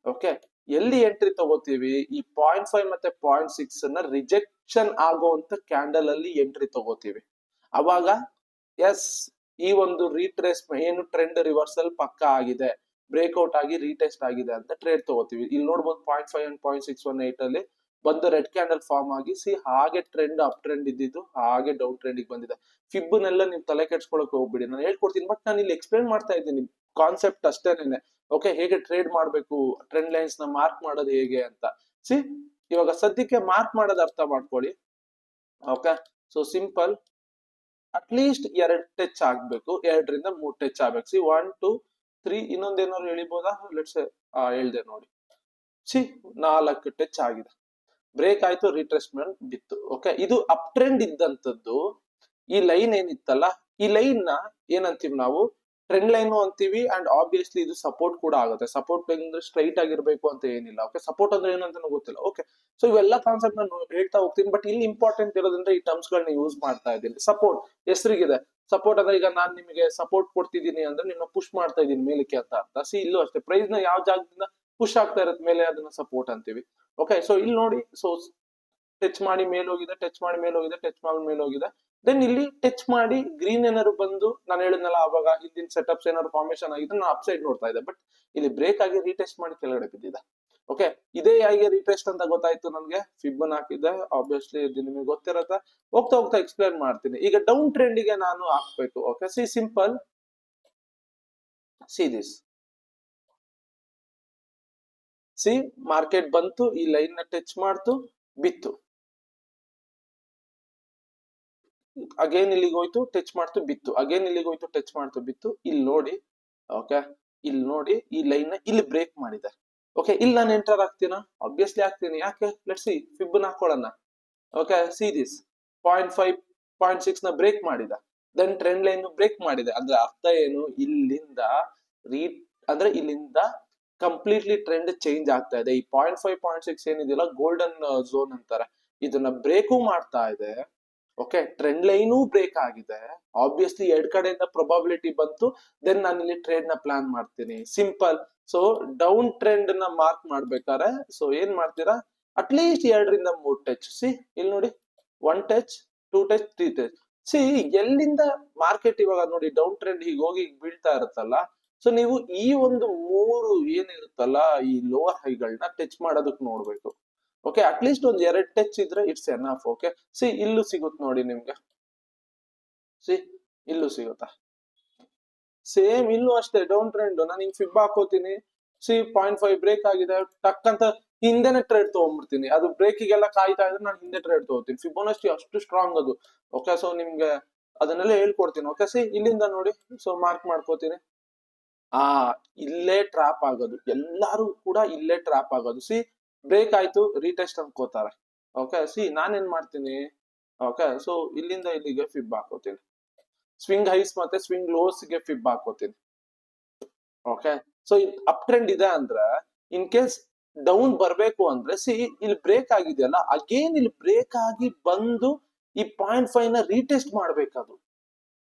A: ಓಕೆ, ಎಲ್ಲಿ ಎಂಟ್ರಿ ತಗೋತೀವಿ, ಈ 0.5 ಮತ್ತೆ 0.6 ಅನ್ನ ರಿಜೆಕ್ಷನ್ ಆಗುವಂತ ಕ್ಯಾಂಡಲ್ ಅಲ್ಲಿ ಎಂಟ್ರಿ ತಗೋತೀವಿ. ಅವಾಗ ಎಸ್ ಈ ಒಂದು ರೀಟ್ರೇಸ್ ಏನು ಟ್ರೆಂಡ್ ರಿವರ್ಸಲ್ ಪಕ್ಕ ಆಗಿದೆ, ಬ್ರೇಕ್ಔಟ್ ಆಗಿ ರೀಟೆಸ್ಟ್ ಆಗಿದೆ ಅಂತ ಟ್ರೇಡ್ ತಗೋತೀವಿ. ಇಲ್ಲಿ ನೋಡ್ಬೋದು 0.5 ಅಂಡ್ 0.618 ಅಲ್ಲಿ ಬಂದು ರೆಡ್ ಕ್ಯಾಂಡಲ್ ಫಾರ್ಮ್ ಆಗಿ, ಸಿ ಹಾಗೆ ಟ್ರೆಂಡ್ ಅಪ್ ಟ್ರೆಂಡ್ ಇದ್ದಿದ್ದು ಹಾಗೆ ಡೌನ್ ಟ್ರೆಂಡ್ ಬಂದಿದೆ. ಫಿಬ್ನೆಲ್ಲ ನೀವು ತಲೆ ಕೆಡ್ಸ್ಕೊಳಕ್ ಹೋಗ್ಬಿಡಿ, ನಾನು ಹೇಳ್ಕೊಡ್ತೀನಿ. ಬಟ್ ನಾನು ಇಲ್ಲಿ ಎಕ್ಸ್ಪ್ಲೇನ್ ಮಾಡ್ತಾ ಇದ್ದೀನಿ ಕಾನ್ಸೆಪ್ಟ್ ಅಷ್ಟೇನೆ. ಓಕೆ, ಹೇಗೆ ಟ್ರೇಡ್ ಮಾಡ್ಬೇಕು, ಟ್ರೆಂಡ್ ಲೈನ್ಸ್ ನ ಮಾರ್ಕ್ ಮಾಡೋದು ಹೇಗೆ ಅಂತ. ಸಿ ಇವಾಗ ಸದ್ಯಕ್ಕೆ ಮಾರ್ಕ್ ಮಾಡೋದು ಅರ್ಥ ಮಾಡ್ಕೊಳ್ಳಿ. Okay, so simple, at least 2 touch ಆಗ್ಬೇಕು, 2 ರಿಂದ 3 ಟಚ್ ಆಗ್ಬೇಕು. ಸಿ 1 2 3 ಇನ್ನೊಂದೇನಾದ್ರು ಎಳಿಬೋದಾ, ಲೆಟ್ಸ್ ಹೇಳ್ದೆ ನೋಡಿ. ಸಿ 4 ಟಚ್ ಆಗಿದೆ, ಬ್ರೇಕ್ ಆಯ್ತು, ರಿಟ್ರೇಸ್ಮೆಂಟ್ ಬಿತ್ತು. ಓಕೆ, ಇದು ಅಪ್ ಟ್ರೆಂಡ್ ಇದ್ದಂತದ್ದು. ಈ ಲೈನ್ ಏನಿತ್ತಲ್ಲ, ಈ ಲೈನ್ ನ ಏನಂತೀವಿ ನಾವು, ಟ್ರೆಂಡ್ ಲೈನ್ ಅಂತೀವಿ. ಅಂಡ್ ಆಬ್ವಿಯಸ್ಲಿ ಇದು ಸಪೋರ್ಟ್ ಕೂಡ ಆಗುತ್ತೆ. ಸಪೋರ್ಟ್ ಅಂದ್ರೆ ಸ್ಟ್ರೈಟ್ ಆಗಿರ್ಬೇಕು ಅಂತ ಏನಿಲ್ಲ. ಓಕೆ, ಸಪೋರ್ಟ್ ಅಂದ್ರೆ ಏನಂತ ಗೊತ್ತಿಲ್ಲ. ಓಕೆ, ಸೊ ಇವೆಲ್ಲ ಕಾನ್ಸೆಪ್ಟ್ ನಾನು ಹೇಳ್ತಾ ಹೋಗ್ತೀನಿ. ಬಟ್ ಇಲ್ಲಿ ಇಂಪಾರ್ಟೆಂಟ್ ಇರೋದ್ರಿಂದ ಈ ಟರ್ಮ್ಸ್ ಗಳನ್ನ ಯೂಸ್ ಮಾಡ್ತಾ ಇದ್ದೀನಿ. ಸಪೋರ್ಟ್ ಹೆಸರಿಗಿದೆ, ಸಪೋರ್ಟ್ ಅಂದ್ರೆ ಈಗ ನಾನ್ ನಿಮಗೆ ಸಪೋರ್ಟ್ ಕೊಡ್ತಿದ್ದೀನಿ ಅಂದ್ರೆ ನಿನ್ನ ಪುಷ್ ಮಾಡ್ತಾ ಇದ್ದೀನಿ ಮೇಲಕ್ಕೆ ಅಂತ ಅರ್ಥ. ಸಿ ಇಲ್ಲೂ ಅಷ್ಟೇ, ಪ್ರೈಸ್ ನ ಯಾವ ಜಾಗದಿಂದ ಪುಷ್ ಆಗ್ತಾ ಇರತ್ತೆ ಮೇಲೆ ಅದನ್ನ ಸಪೋರ್ಟ್ ಅಂತೀವಿ. ಓಕೆ, ಸೊ ಇಲ್ಲಿ ನೋಡಿ, ಸೊ ಟಚ್ ಮಾಡಿ ಮೇಲ್ ಹೋಗಿದೆ, ಟಚ್ ಮಾಡಿ ಮೇಲ್ ಹೋಗಿದೆ, ಟಚ್ ಮಾಡಿ ಮೇಲ್ ಹೋಗಿದೆ. ದೆನ್ ಇಲ್ಲಿ ಟಚ್ ಮಾಡಿ ಗ್ರೀನ್ ಏನಾದ್ರು ಬಂದು ನಾನು ಹೇಳಿದ್ನಲ್ಲ ಅವಾಗ ಹಿಂದಿನ ಸೆಟಪ್ಸ್ ಏನಾದ್ರು ಫಾರ್ಮೇಶನ್ ಆಗಿದ್ರೆ ನಾನು ಅಪ್ ಸೈಡ್ ನೋಡ್ತಾ ಇದ್ದೆ, ಬಟ್ ಇಲ್ಲಿ ಬ್ರೇಕ್ ಆಗಿ ರೀಟೆಸ್ಟ್ ಮಾಡಿ ಕೆಳಗಡೆ ಬಿದ್ದಿದೆ. ಓಕೆ, ಇದೇ ಹೇಗೆ ರೀಟೆಸ್ಟ್ ಅಂತ ಗೊತ್ತಾಯ್ತು ನನ್ಗೆ, ಫಿಬ್ಬನ್ ಹಾಕಿದ್ದೆ ಆಬ್ವಿಯಸ್ಲಿ ಇದು ನಿಮಗೆ ಗೊತ್ತಿರತ್ತೆ. ಹೋಗ್ತಾ ಹೋಗ್ತಾ ಎಕ್ಸ್ಪ್ಲೇನ್ ಮಾಡ್ತೀನಿ. ಈಗ ಡೌನ್ ಟ್ರೆಂಡಿಗೆ ನಾನು ಹಾಕ್ಬೇಕು. Okay, C simple, see this, C market ಬಂತು, ಈ ಲೈನ್ ನ ಟಚ್ ಮಾಡ್ತು, ಬಿತ್ತು, ಅಗೇನ್ ಇಲ್ಲಿಗೆ ಹೋಯ್ತು, ಟಚ್ ಮಾಡ್ತು, ಬಿತ್ತು, ಅಗೇನ್ ಇಲ್ಲಿಗೆ ಹೋಯ್ತು, ಟಚ್ ಮಾಡ್ತು, ಬಿತ್ತು. ಇಲ್ಲಿ ನೋಡಿ, ಓಕೆ, ಇಲ್ಲಿ ನೋಡಿ ಈ ಲೈನ್ ನ ಇಲ್ಲಿ ಬ್ರೇಕ್ ಮಾಡಿದೆ. ಓಕೆ, ಇಲ್ಲಿ ನಾನು ಎಂಟರ್ ಆಗ್ತೀನಾ? ಆಬ್ವಿಯಸ್ಲಿ ಆಗ್ತೀನಿ. ಯಾಕೆ? ಲೆಟ್ ಸಿ, ಫಿಬ್ಬನ್ ಹಾಕೊಳ್ಳೋಣ. ಓಕೆ, ಸಿ ದಿಸ್ 0.5 0.6 ನ ಬ್ರೇಕ್ ಮಾಡಿದ, ದೆನ್ ಟ್ರೆಂಡ್ ಲೈನ್ ಬ್ರೇಕ್ ಮಾಡಿದೆ. ಅಂದ್ರೆ ಅರ್ಥ ಏನು? ಇಲ್ಲಿಂದ ಅಂದ್ರೆ ಇಲ್ಲಿಂದ ಕಂಪ್ಲೀಟ್ಲಿ ಟ್ರೆಂಡ್ ಚೇಂಜ್ ಆಗ್ತಾ ಇದೆ. ಈ 0.5 0.6 ಏನಿದೆಯಲ್ಲ ಗೋಲ್ಡನ್ ಝೋನ್ ಅಂತಾರೆ, ಇದನ್ನ ಬ್ರೇಕು ಮಾಡ್ತಾ ಇದೆ. ಓಕೆ, ಟ್ರೆಂಡ್ ಲೈನು ಬ್ರೇಕ್ ಆಗಿದೆ. ಆಬ್ವಿಯಸ್ಲಿ ಎರಡ್ ಕಡೆಯಿಂದ ಪ್ರೊಬಾಬಿಲಿಟಿ ಬಂತು. ದೆನ್ ನಾನು ಇಲ್ಲಿ ಟ್ರೇಡ್ ನ ಪ್ಲಾನ್ ಮಾಡ್ತೀನಿ. ಸಿಂಪಲ್. ಸೊ ಡೌನ್ ಟ್ರೆಂಡ್ ನ ಮಾರ್ಕ್ ಮಾಡ್ಬೇಕಾದ್ರೆ ಸೊ ಏನ್ ಮಾಡ್ತೀರಾ, ಅಟ್ಲೀಸ್ಟ್ 2 ರಿಂದ 3 ಟಚ್. ಸಿ ಇಲ್ಲಿ ನೋಡಿ, 1 ಟಚ್, 2 ಟಚ್, 3 ಟಚ್. ಸಿ ಎಲ್ಲಿಂದ ಮಾರ್ಕೆಟ್ ಇವಾಗ ನೋಡಿ ಡೌನ್ ಟ್ರೆಂಡ್ ಹೀಗೆ ಹೋಗಿ ಬೀಳ್ತಾ ಇರುತ್ತಲ್ಲ, ಸೊ ನೀವು ಈ ಒಂದು 3 ಏನಿರುತ್ತಲ್ಲ ಈ ಲೋವರ್ ಹೈಗಳನ್ನ ಟಚ್ ಮಾಡೋದಕ್ಕೆ ನೋಡ್ಬೇಕು. ಓಕೆ, ಅಟ್ಲೀಸ್ಟ್ ಒಂದ್ 2 ಟಚ್ ಇದ್ರೆ ಇಟ್ಸ್ ಎನಫ್. ಓಕೆ, ಸಿ ಇಲ್ಲೂ ಸಿಗುತ್ತೆ ನೋಡಿ ನಿಮ್ಗೆ, ಸಿ ಇಲ್ಲೂ ಸಿಗುತ್ತಾ? ಸೇಮ್ ಇಲ್ಲೂ ಅಷ್ಟೇ ಡೌನ್ ಟ್ರೆಂಡ್. ನಾನು ಹಿಂಗ್ ಫಿಬ್ ಹಾಕೋತೀನಿ, ಸಿ 0.5 ಬ್ರೇಕ್ ಆಗಿದೆ, ಟಕ್ ಅಂತ ಹಿಂದೆನೆ ಟ್ರೇಡ್ ತಗೊಂಡ್ಬಿಡ್ತೀನಿ. ಅದು ಬ್ರೇಕಿಗೆಲ್ಲ ಕಾಯ್ತಾ ಇದ್ರೆ ನಾನು ಹಿಂದೆ ಟ್ರೇಡ್ ತಗೋತೀನಿ. ಫಿಬೋನಸ್ಟಿ ಅಷ್ಟು ಸ್ಟ್ರಾಂಗ್ ಅದು. ಓಕೆ, ಸೊ ನಿಮ್ಗೆ ಅದನ್ನೆಲ್ಲ ಹೇಳ್ಕೊಡ್ತೀನಿ. ಓಕೆ, ಸಿ ಇಲ್ಲಿಂದ ನೋಡಿ, ಸೊ ಮಾರ್ಕ್ ಮಾಡ್ಕೋತೀನಿ. ಇಲ್ಲೇ ಟ್ರಾಪ್ ಆಗೋದು, ಎಲ್ಲಾರು ಕೂಡ ಇಲ್ಲೇ ಟ್ರಾಪ್ ಆಗೋದು. ಸಿ ಬ್ರೇಕ್ ಆಯ್ತು, ರೀಟೆಸ್ಟ್ ಅನ್ಕೋತಾರೆ. ಓಕೆ, ಸಿ ನಾನೇನ್ ಮಾಡ್ತೀನಿ, ಓಕೆ, ಸೊ ಇಲ್ಲಿಂದ ಇಲ್ಲಿಗೆ ಫಿಬ್ ಹಾಕೋತೀನಿ. ಸ್ವಿಂಗ್ ಹೈಸ್ ಮತ್ತೆ ಸ್ವಿಂಗ್ ಲೋಸ್ ಗೆ ಫಿಬ್ ಹಾಕೋತೀನಿ. ಓಕೆ, ಸೊ ಅಪ್ ಟ್ರೆಂಡ್ ಇದೆ ಅಂದ್ರೆ ಇನ್ ಕೇಸ್ ಡೌನ್ ಬರ್ಬೇಕು ಅಂದ್ರೆ ಸಿ ಇಲ್ಲಿ ಬ್ರೇಕ್ ಆಗಿದೆಯಲ್ಲ, ಅಗೇನ್ ಇಲ್ಲಿ ಬ್ರೇಕ್ ಆಗಿ ಬಂದು ಈ 0.5 ನ ರೀಟೆಸ್ಟ್ ಮಾಡ್ಬೇಕದು.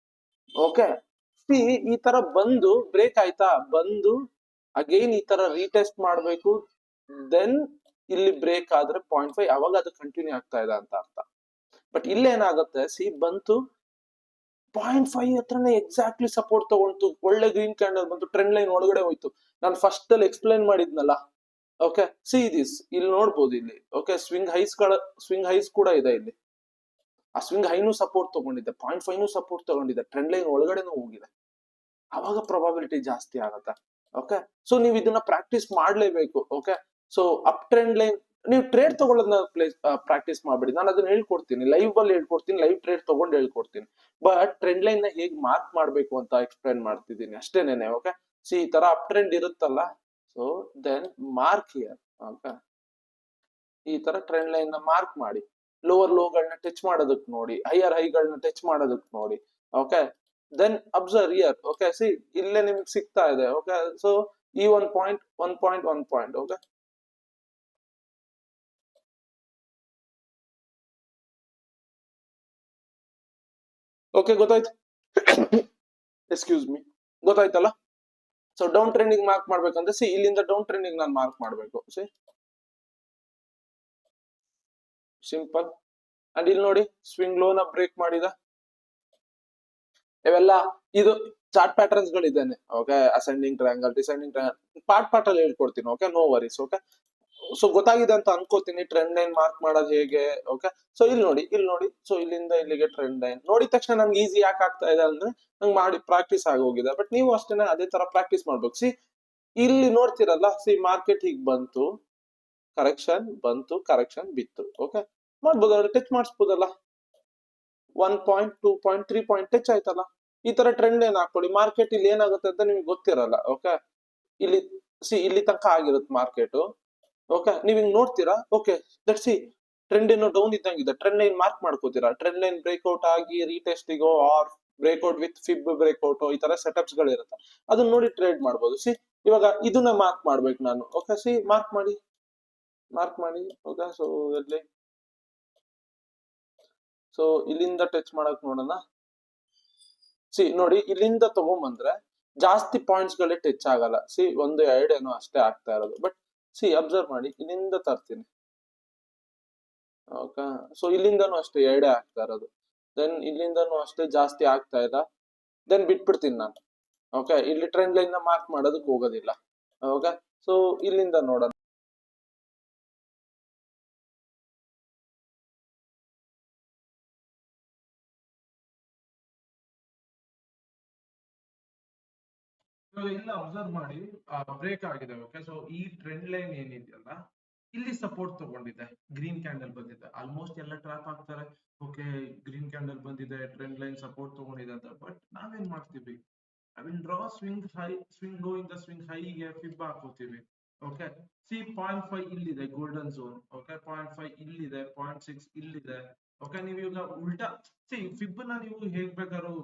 A: ಓಕೆ, ಸಿ ಈ ತರ ಬಂದು ಬ್ರೇಕ್ ಆಯ್ತಾ, ಬಂದು ಅಗೇನ್ ಈ ತರ ರೀಟೆಸ್ಟ್ ಮಾಡ್ಬೇಕು, ದೆನ್ ಇಲ್ಲಿ ಬ್ರೇಕ್ ಆದ್ರೆ 0.5 ಅವಾಗ ಅದು ಕಂಟಿನ್ಯೂ ಆಗ್ತಾ ಇದೆ ಅಂತ ಅರ್ಥ. ಬಟ್ ಇಲ್ಲೇನಾಗುತ್ತೆ, ಸಿ ಬಂತು 0.5 ಹತ್ರನೇ ಎಕ್ಸಾಕ್ಟ್ಲಿ ಸಪೋರ್ಟ್ ತಗೊಂತು, ಒಳ್ಳೆ ಗ್ರೀನ್ ಕ್ಯಾಂಡಲ್ ಬಂತು, ಟ್ರೆಂಡ್ ಲೈನ್ ಒಳಗಡೆ ಹೋಯ್ತು. ನಾನು ಫಸ್ಟ್ ಅಲ್ಲಿ ಎಕ್ಸ್ಪ್ಲೈನ್ ಮಾಡಿದ್ನಲ್ಲ. ಓಕೆ, ಸಿ ದಿಸ್ ಇಲ್ಲಿ ನೋಡ್ಬೋದು ಇಲ್ಲಿ. ಓಕೆ, ಸ್ವಿಂಗ್ ಹೈಸ್ ಕೂಡ ಇದೆ ಇಲ್ಲಿ. ಆ ಸ್ವಿಂಗ್ ಹೈನು ಸಪೋರ್ಟ್ ತಗೊಂಡಿದೆ, 0.5 ನು ಸಪೋರ್ಟ್ ತಗೊಂಡಿದೆ, ಟ್ರೆಂಡ್ ಲೈನ್ ಒಳಗಡೆನೂ ಹೋಗಿದೆ. ಅವಾಗ ಪ್ರೊಬಾಬಿಲಿಟಿ ಜಾಸ್ತಿ ಆಗತ್ತೆ. ಓಕೆ, ಸೊ ನೀವು ಇದನ್ನ ಪ್ರಾಕ್ಟೀಸ್ ಮಾಡ್ಲೇಬೇಕು. Okay, so up trend line ನೀವು ಟ್ರೇಡ್ ತಗೊಳ್ಳೋದನ್ನ ಪ್ರಾಕ್ಟೀಸ್ ಮಾಡ್ಬಿಡಿ. ನಾನು ಅದನ್ನ ಹೇಳ್ಕೊಡ್ತೀನಿ, ಲೈವ್ ಅಲ್ಲಿ ಹೇಳ್ಕೊಡ್ತೀನಿ, ಲೈವ್ ಟ್ರೇಡ್ ತಗೊಂಡು ಹೇಳ್ಕೊಡ್ತೀನಿ. ಬಟ್ ಟ್ರೆಂಡ್ ಲೈನ್ ನ ಹೇಗ್ ಮಾರ್ಕ್ ಮಾಡ್ಬೇಕು ಅಂತ ಎಕ್ಸ್ಪ್ಲೈನ್ ಮಾಡ್ತಿದ್ದೀನಿ ಅಷ್ಟೇನೇನೆ. ಓಕೆ, ಸಿ ಈ ತರ ಅಪ್ ಟ್ರೆಂಡ್ ಇರುತ್ತಲ್ಲ, so then mark here. Okay, ಈ ತರ ಟ್ರೆಂಡ್ ಲೈನ್ ನ ಮಾರ್ಕ್ ಮಾಡಿ, ಲೋವರ್ ಲೋಗಳನ್ನ ಟಚ್ ಮಾಡೋದಕ್ ನೋಡಿ, ಹೈಯರ್ ಹೈಗಳನ್ನ ಟಚ್ ಮಾಡೋದಕ್ ನೋಡಿ. Okay, then observe here. Okay, see ಇಲ್ಲೇ ನಿಮ್ಗೆ ಸಿಗ್ತಾ ಇದೆ. ಓಕೆ, ಸೊ ಈ 1 point 1 point 1 point. Okay, okay ಗೊತ್ತಾಯ್ತು. ಎಕ್ಸ್ಕ್ಯೂಸ್ ಮೀ, ಗೊತ್ತಾಯ್ತಲ್ಲ? ಸೊ ಡೌನ್ ಟ್ರೆಂಡಿಂಗ್ ಮಾರ್ಕ್ ಮಾಡ್ಬೇಕಂದ್ರೆ ಸಿ ಇಲ್ಲಿಂದ ಡೌನ್ ಟ್ರೆಂಡಿಂಗ್ ನಾನು ಮಾರ್ಕ್ ಮಾಡ್ಬೇಕು. See simple. ಅಂಡ್ ಇಲ್ಲಿ ನೋಡಿ ಸ್ವಿಂಗ್ ಲೋನ ಬ್ರೇಕ್ ಮಾಡಿದ. ಇವೆಲ್ಲ ಇದು ಚಾರ್ಟ್ ಪ್ಯಾಟರ್ನ್ಸ್ ಗಳಿದ್ದೇನೆ. Okay, ascending triangle, descending triangle part ಅಲ್ಲಿ ಹೇಳ್ಕೊಡ್ತೀನಿ. Okay, no worries. Okay, so ಗೊತ್ತಾಗಿದೆ ಅಂತ ಅನ್ಕೋತೀನಿ ಟ್ರೆಂಡ್ ಲೈನ್ ಮಾರ್ಕ್ ಮಾಡೋದು ಹೇಗೆ. ಓಕೆ, ಸೊ ಇಲ್ಲಿ ನೋಡಿ, ಸೊ ಇಲ್ಲಿಂದ ಇಲ್ಲಿಗೆ ಟ್ರೆಂಡ್ ಲೈನ್ ನೋಡಿದ ತಕ್ಷಣ ನನ್ಗೆ ಈಸಿ ಯಾಕೆ ಆಗ್ತಾ ಇದೆ ಅಂದ್ರೆ ನಂಗೆ ಮಾಡಿ ಪ್ರಾಕ್ಟೀಸ್ ಆಗೋಗಿದೆ. ಬಟ್ ನೀವು ಅಷ್ಟೇನೆ ಅದೇ ತರ ಪ್ರಾಕ್ಟೀಸ್ ಮಾಡ್ಬೇಕು. ಸಿ ಇಲ್ಲಿ ನೋಡ್ತಿರಲ್ಲ, ಸಿ ಮಾರ್ಕೆಟ್ ಹೀಗ್ ಬಂತು, ಕರೆಕ್ಷನ್ ಬಂತು, ಕರೆಕ್ಷನ್ ಬಿತ್ತು. ಓಕೆ, ಮಾಡ್ಬೋದಲ್ಲ, ಟಚ್ ಮಾಡಿಸ್ಬೋದಲ್ಲ. 1 ಪಾಯಿಂಟ್ 2 ಪಾಯಿಂಟ್ 3 ಪಾಯಿಂಟ್ ಟಚ್ ಆಯ್ತಲ್ಲ. ಈ ತರ ಟ್ರೆಂಡ್ ಲೈನ್ ಹಾಕೊಳ್ಳಿ. ಮಾರ್ಕೆಟ್ ಇಲ್ಲಿ ಏನಾಗುತ್ತೆ ಅಂತ ನಿಮ್ಗೆ ಗೊತ್ತಿರಲ್ಲ. ಓಕೆ, ಇಲ್ಲಿ ಸಿ ಇಲ್ಲಿ ತನಕ ಆಗಿರುತ್ತೆ ಮಾರ್ಕೆಟ್. ಓಕೆ, ನೀವ್ ಹಿಂಗ್ ನೋಡ್ತೀರಾ. ಓಕೆ, ದಟ್ ಸಿ ಟ್ರೆಂಡ್ ಏನೋ ಡೌನ್ ಇದ್ದಂಗಿದೆ, ಟ್ರೆಂಡ್ ಲೈನ್ ಮಾರ್ಕ್ ಮಾಡ್ಕೋತೀರಾ. ಟ್ರೆಂಡ್ ಲೈನ್ ಬ್ರೇಕ್ಔಟ್ ಆಗಿ ರೀಟೆಸ್ಟಿಗೋ or breakout with fib breakout ಈ ತರ ಸೆಟಪ್ಸ್ ಗಳಿರುತ್ತೆ, ಅದನ್ನ ನೋಡಿ ಟ್ರೇಡ್ ಮಾಡ್ಬೋದು. ಸಿ ಇವಾಗ ಇದನ್ನ ಮಾರ್ಕ್ ಮಾಡ್ಬೇಕು ನಾನು. ಓಕೆ, ಸಿ ಮಾರ್ಕ್ ಮಾಡಿ. ಓಕೆ, ಸೊ ಎಲ್ಲಿ, ಸೊ ಇಲ್ಲಿಂದ ಟಚ್ ಮಾಡಕ್ ನೋಡೋಣ. ಸಿ ನೋಡಿ, ಇಲ್ಲಿಂದ ತಗೊಂಬಂದ್ರೆ ಜಾಸ್ತಿ ಪಾಯಿಂಟ್ಸ್ ಗಳೇ ಟಚ್ ಆಗಲ್ಲ. ಸಿ 1 2 ಏನೋ ಅಷ್ಟೇ ಆಗ್ತಾ ಇರೋದು. ಬಟ್ ಸಿ ಅಬ್ಸರ್ವ್ ಮಾಡಿ, ಇಲ್ಲಿಂದ ತರ್ತೀನಿ. ಓಕೆ, ಸೊ ಇಲ್ಲಿಂದನೂ ಅಷ್ಟೇ 2 ಆಗ್ತಾ ಇರೋದು. ದೆನ್ ಇಲ್ಲಿಂದನೂ ಅಷ್ಟೇ ಜಾಸ್ತಿ ಆಗ್ತಾ ಇಲ್ಲ, ದೆನ್ ಬಿಟ್ಬಿಡ್ತೀನಿ ನಾನು. ಓಕೆ, ಇಲ್ಲಿ ಟ್ರೆಂಡ್ ಲೈನ್ ನ ಮಾರ್ಕ್ ಮಾಡೋದಕ್ಕೆ ಹೋಗೋದಿಲ್ಲ. ಓಕೆ, ಸೊ ಇಲ್ಲಿಂದ ನೋಡೋಣ. ಇವಾಗ ಇಲ್ಲಿ ಅಬ್ಸರ್ವ್ ಮಾಡಿ ಬ್ರೇಕ್ ಆಗಿದೆ. ಓಕೆ, ಸೊ ಈ ಟ್ರೆಂಡ್ ಲೈನ್ ಏನಿದೆಯಲ್ಲ, ಇಲ್ಲಿ ಸಪೋರ್ಟ್ ತಗೊಂಡಿದೆ, ಗ್ರೀನ್ ಕ್ಯಾಂಡಲ್ ಬಂದಿದೆ, ಆಲ್ಮೋಸ್ಟ್ ಎಲ್ಲ ಟ್ರಾಪ್ ಆಗ್ತಾರೆ. ಓಕೆ, ಗ್ರೀನ್ ಕ್ಯಾಂಡಲ್ ಬಂದಿದೆ, ಟ್ರೆಂಡ್ ಲೈನ್ ಸಪೋರ್ಟ್ ತಗೊಂಡಿದೆ ಅಂತ. ಬಟ್ ನಾವೇನ್ ಮಾಡ್ತೀವಿ, I will draw swing high, swing low ಇಂದ ಸ್ವಿಂಗ್ ಹೈಗೆ ಫಿಬ್ ಹಾಕೋತೀವಿ. ಓಕೆ, ಸಿ 0.5 ಇಲ್ಲಿದೆ ಗೋಲ್ಡನ್ ಝೋನ್. ಓಕೆ, 0.5 ಇಲ್ಲಿದೆ, 0.6 ಇಲ್ಲಿದೆ. ಓಕೆ, ನೀವು ಈಗ ಉಲ್ಟಾ ಸಿ ಫಿಬ್ ನ ನೀವು ಹೇಗ್ ಬೇಕಾದ್ರೂ,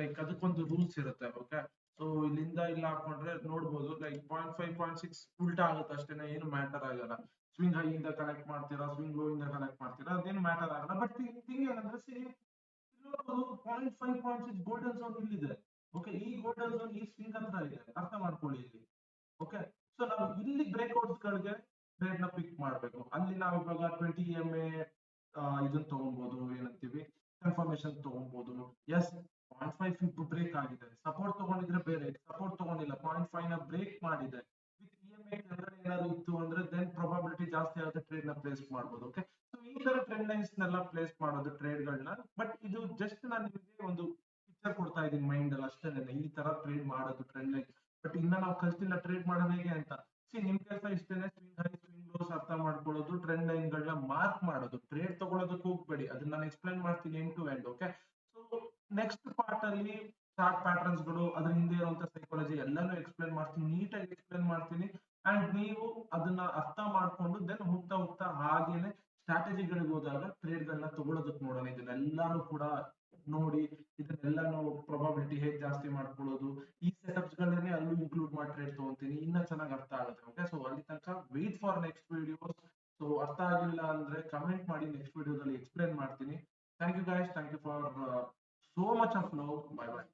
A: ಲೈಕ್ ಅದಕ್ಕೊಂದು ರೂಲ್ಸ್ ಇರುತ್ತೆ. ಓಕೆ, ಸೊ ಇಲ್ಲಿಂದ ಇಲ್ಲ ಹಾಕೊಂಡ್ರೆ ನೋಡ್ಬೋದು, ಲೈಕ್ 0.5 0.6 ಉಲ್ಟಾ ಆಗುತ್ತೆ ಅಷ್ಟೇನೆ, ಏನು ಮ್ಯಾಟರ್ ಆಗಲ್ಲ. ಸ್ವಿಂಗ್ ಹೈ ಇಂದ ಕನೆಕ್ಟ್ ಮಾಡ್ತೀರಾ, ಸ್ವಿಂಗ್ ಲೋ ಇಂದ ಕನೆಕ್ಟ್ ಮಾಡ್ತೀರಾ, ಅದೇನು ಮ್ಯಾಟರ್ ಆಗಲ್ಲ. ಬಟ್ ಥಿಂಗ್ ಏನಂದ್ರೆ, ಸಿ 0.5 0.6 ಗೋಲ್ಡನ್ ಝೋನ್ ಇಲ್ಲಿದೆ. ಓಕೆ, ಈ ಗೋಲ್ಡನ್ ಝೋನ್ ಈ ಸ್ವಿಂಗ್ ಹತ್ರ ಇದೆ, ಅರ್ಥ ಮಾಡ್ಕೊಳ್ಳಿ ಇಲ್ಲಿ. ಓಕೆ, ಸೊ ನಾವು ಇಲ್ಲಿ ಬ್ರೇಕ್ಔಟ್ಸ್ ಗಳಿಗೆ ಟ್ರೇಡ್ ನ ಪಿಕ್ ಮಾಡಬೇಕು. ಅಲ್ಲಿ ನಾವು ಇವಾಗ 20 EMA ಇದನ್ನ ತಗೊಬಹುದು, ಏನಂತೀವಿ, ಕನ್ಫರ್ಮೇಶನ್ ತಗೊಬಹುದು. ಎಸ್, 0.5 ಫಿಬ್ ಬ್ರೇಕ್ ಆಗಿದೆ, ಸಪೋರ್ಟ್ ತಗೊಂಡಿದ್ರೆ ಬೇರೆ, ಸಪೋರ್ಟ್ ತಗೊಂಡಿಲ್ಲ, 0.5 ನ ಬ್ರೇಕ್ ಮಾಡಿದೆ, ವಿತ್ EMA ಏನಾದ್ರು ಇತ್ತು ಅಂದ್ರೆ ದೆನ್ ಪ್ರೊಬಬಿಲಿಟಿ ಜಾಸ್ತಿ ಆಗುತ್ತೆ, ಟ್ರೇಡ್ ನ ಪ್ಲೇಸ್ ಮಾಡಬಹುದು. ಓಕೆ, ಸೊ ಈ ತರ ಟ್ರೆಂಡ್ ಲೈನ್ಸ್ ನೆಲ್ಲ ಪ್ಲೇಸ್ ಮಾಡೋದು ಟ್ರೇಡ್ ಗಳನ್ನ. ಬಟ್ ಇದು ಜಸ್ಟ್ ನಾನು ನಿಮಗೆ ಒಂದು ಪಿಕ್ಚರ್ ಕೊಡ್ತಾ ಇದ್ದೀನಿ ಮೈಂಡ್ ಅಲ್ಲಿ ಅಷ್ಟೇ, ಈ ತರ ಟ್ರೇಡ್ ಮಾಡೋದು ಟ್ರೆಂಡ್ ಲೈನ್. ಬಟ್ ಇನ್ನ ನಾವು ಕಲ್ತಿಲ್ಲ ಟ್ರೇಡ್ ಮಾಡೋದು ಹೇಗೆ ಅಂತ. ಸಿ ನಿಮ್ ಕೆಲಸ ಇಷ್ಟೇನೆ, ಸ್ವಿಂಗ್ ಹೈ ಸ್ವಿಂಗ್ ಲೋಸ್ ಅರ್ಥ ಮಾಡ್ಕೊಳ್ಳೋದು, ಟ್ರೆಂಡ್ ಲೈನ್ ಗಳನ್ನ ಮಾರ್ಕ್ ಮಾಡೋದು. ಟ್ರೇಡ್ ತಗೊಳ್ಳೋದಕ್ಕೆ ಹೋಗ್ಬೇಡಿ, ಅದನ್ನ ನಾನು ಎಕ್ಸ್ಪ್ಲೈನ್ ಮಾಡ್ತೀನಿ end to end. Okay, so next part ಅಲ್ಲಿ ಚಾರ್ಟ್ ಪ್ಯಾಟರ್ನ್ಸ್ ಗಳು, ಅದ್ರ ಹಿಂದೆ ಇರುವಂತ ಸೈಕಾಲಜಿ ಎಲ್ಲಾನು ಎಕ್ಸ್ಪ್ಲೈನ್ ಮಾಡ್ತೀನಿ, ನೀಟಾಗಿ ಎಕ್ಸ್ಪ್ಲೈನ್ ಮಾಡ್ತೀನಿ. ಅಂಡ್ ನೀವು ಅದನ್ನ ಅರ್ಥ ಮಾಡ್ಕೊಂಡು ದೆನ್ ಹೋಗ್ತಾ ಹೋಗ್ತಾ ಹಾಗೇನೆ ಸ್ಟ್ರಾಟಜಿಗಳಿಗೆ ಹೋದಾಗ ಟ್ರೇಡ್ ಗಳನ್ನ ತಗೊಳ್ಳೋದಕ್ಕೆ ನೋಡೋಣ. ಇದನ್ನೆಲ್ಲಾನು ಕೂಡ ನೋಡಿ, ಇದನ್ನೆಲ್ಲಾನು ಪ್ರೊಬಬಿಲಿಟಿ ಹೇಗೆ ಜಾಸ್ತಿ ಮಾಡ್ಕೊಳ್ಳೋದು, ಈ ಸೆಟಪ್ಸ್ ಗಳನ್ನೇ ಅಲ್ಲೂ ಇನ್ಕ್ಲೂಡ್ ಮಾಡಿ ಟ್ರೇಡ್ ತಗೊಂತೀನಿ, ಇನ್ನ ಚೆನ್ನಾಗಿ ಅರ್ಥ ಆಗುತ್ತೆ. ಓಕೆ, ಸೊ ಅಲ್ಲಿ ತನಕ wait for next videos. So ಅರ್ಥ ಆಗಿಲ್ಲ ಅಂದ್ರೆ ಕಮೆಂಟ್ ಮಾಡಿ, ನೆಕ್ಸ್ಟ್ ವಿಡಿಯೋದಲ್ಲಿ ಎಕ್ಸ್ಪ್ಲೈನ್ ಮಾಡ್ತೀನಿ. Thank you guys, thank you for so much of love. Bye by.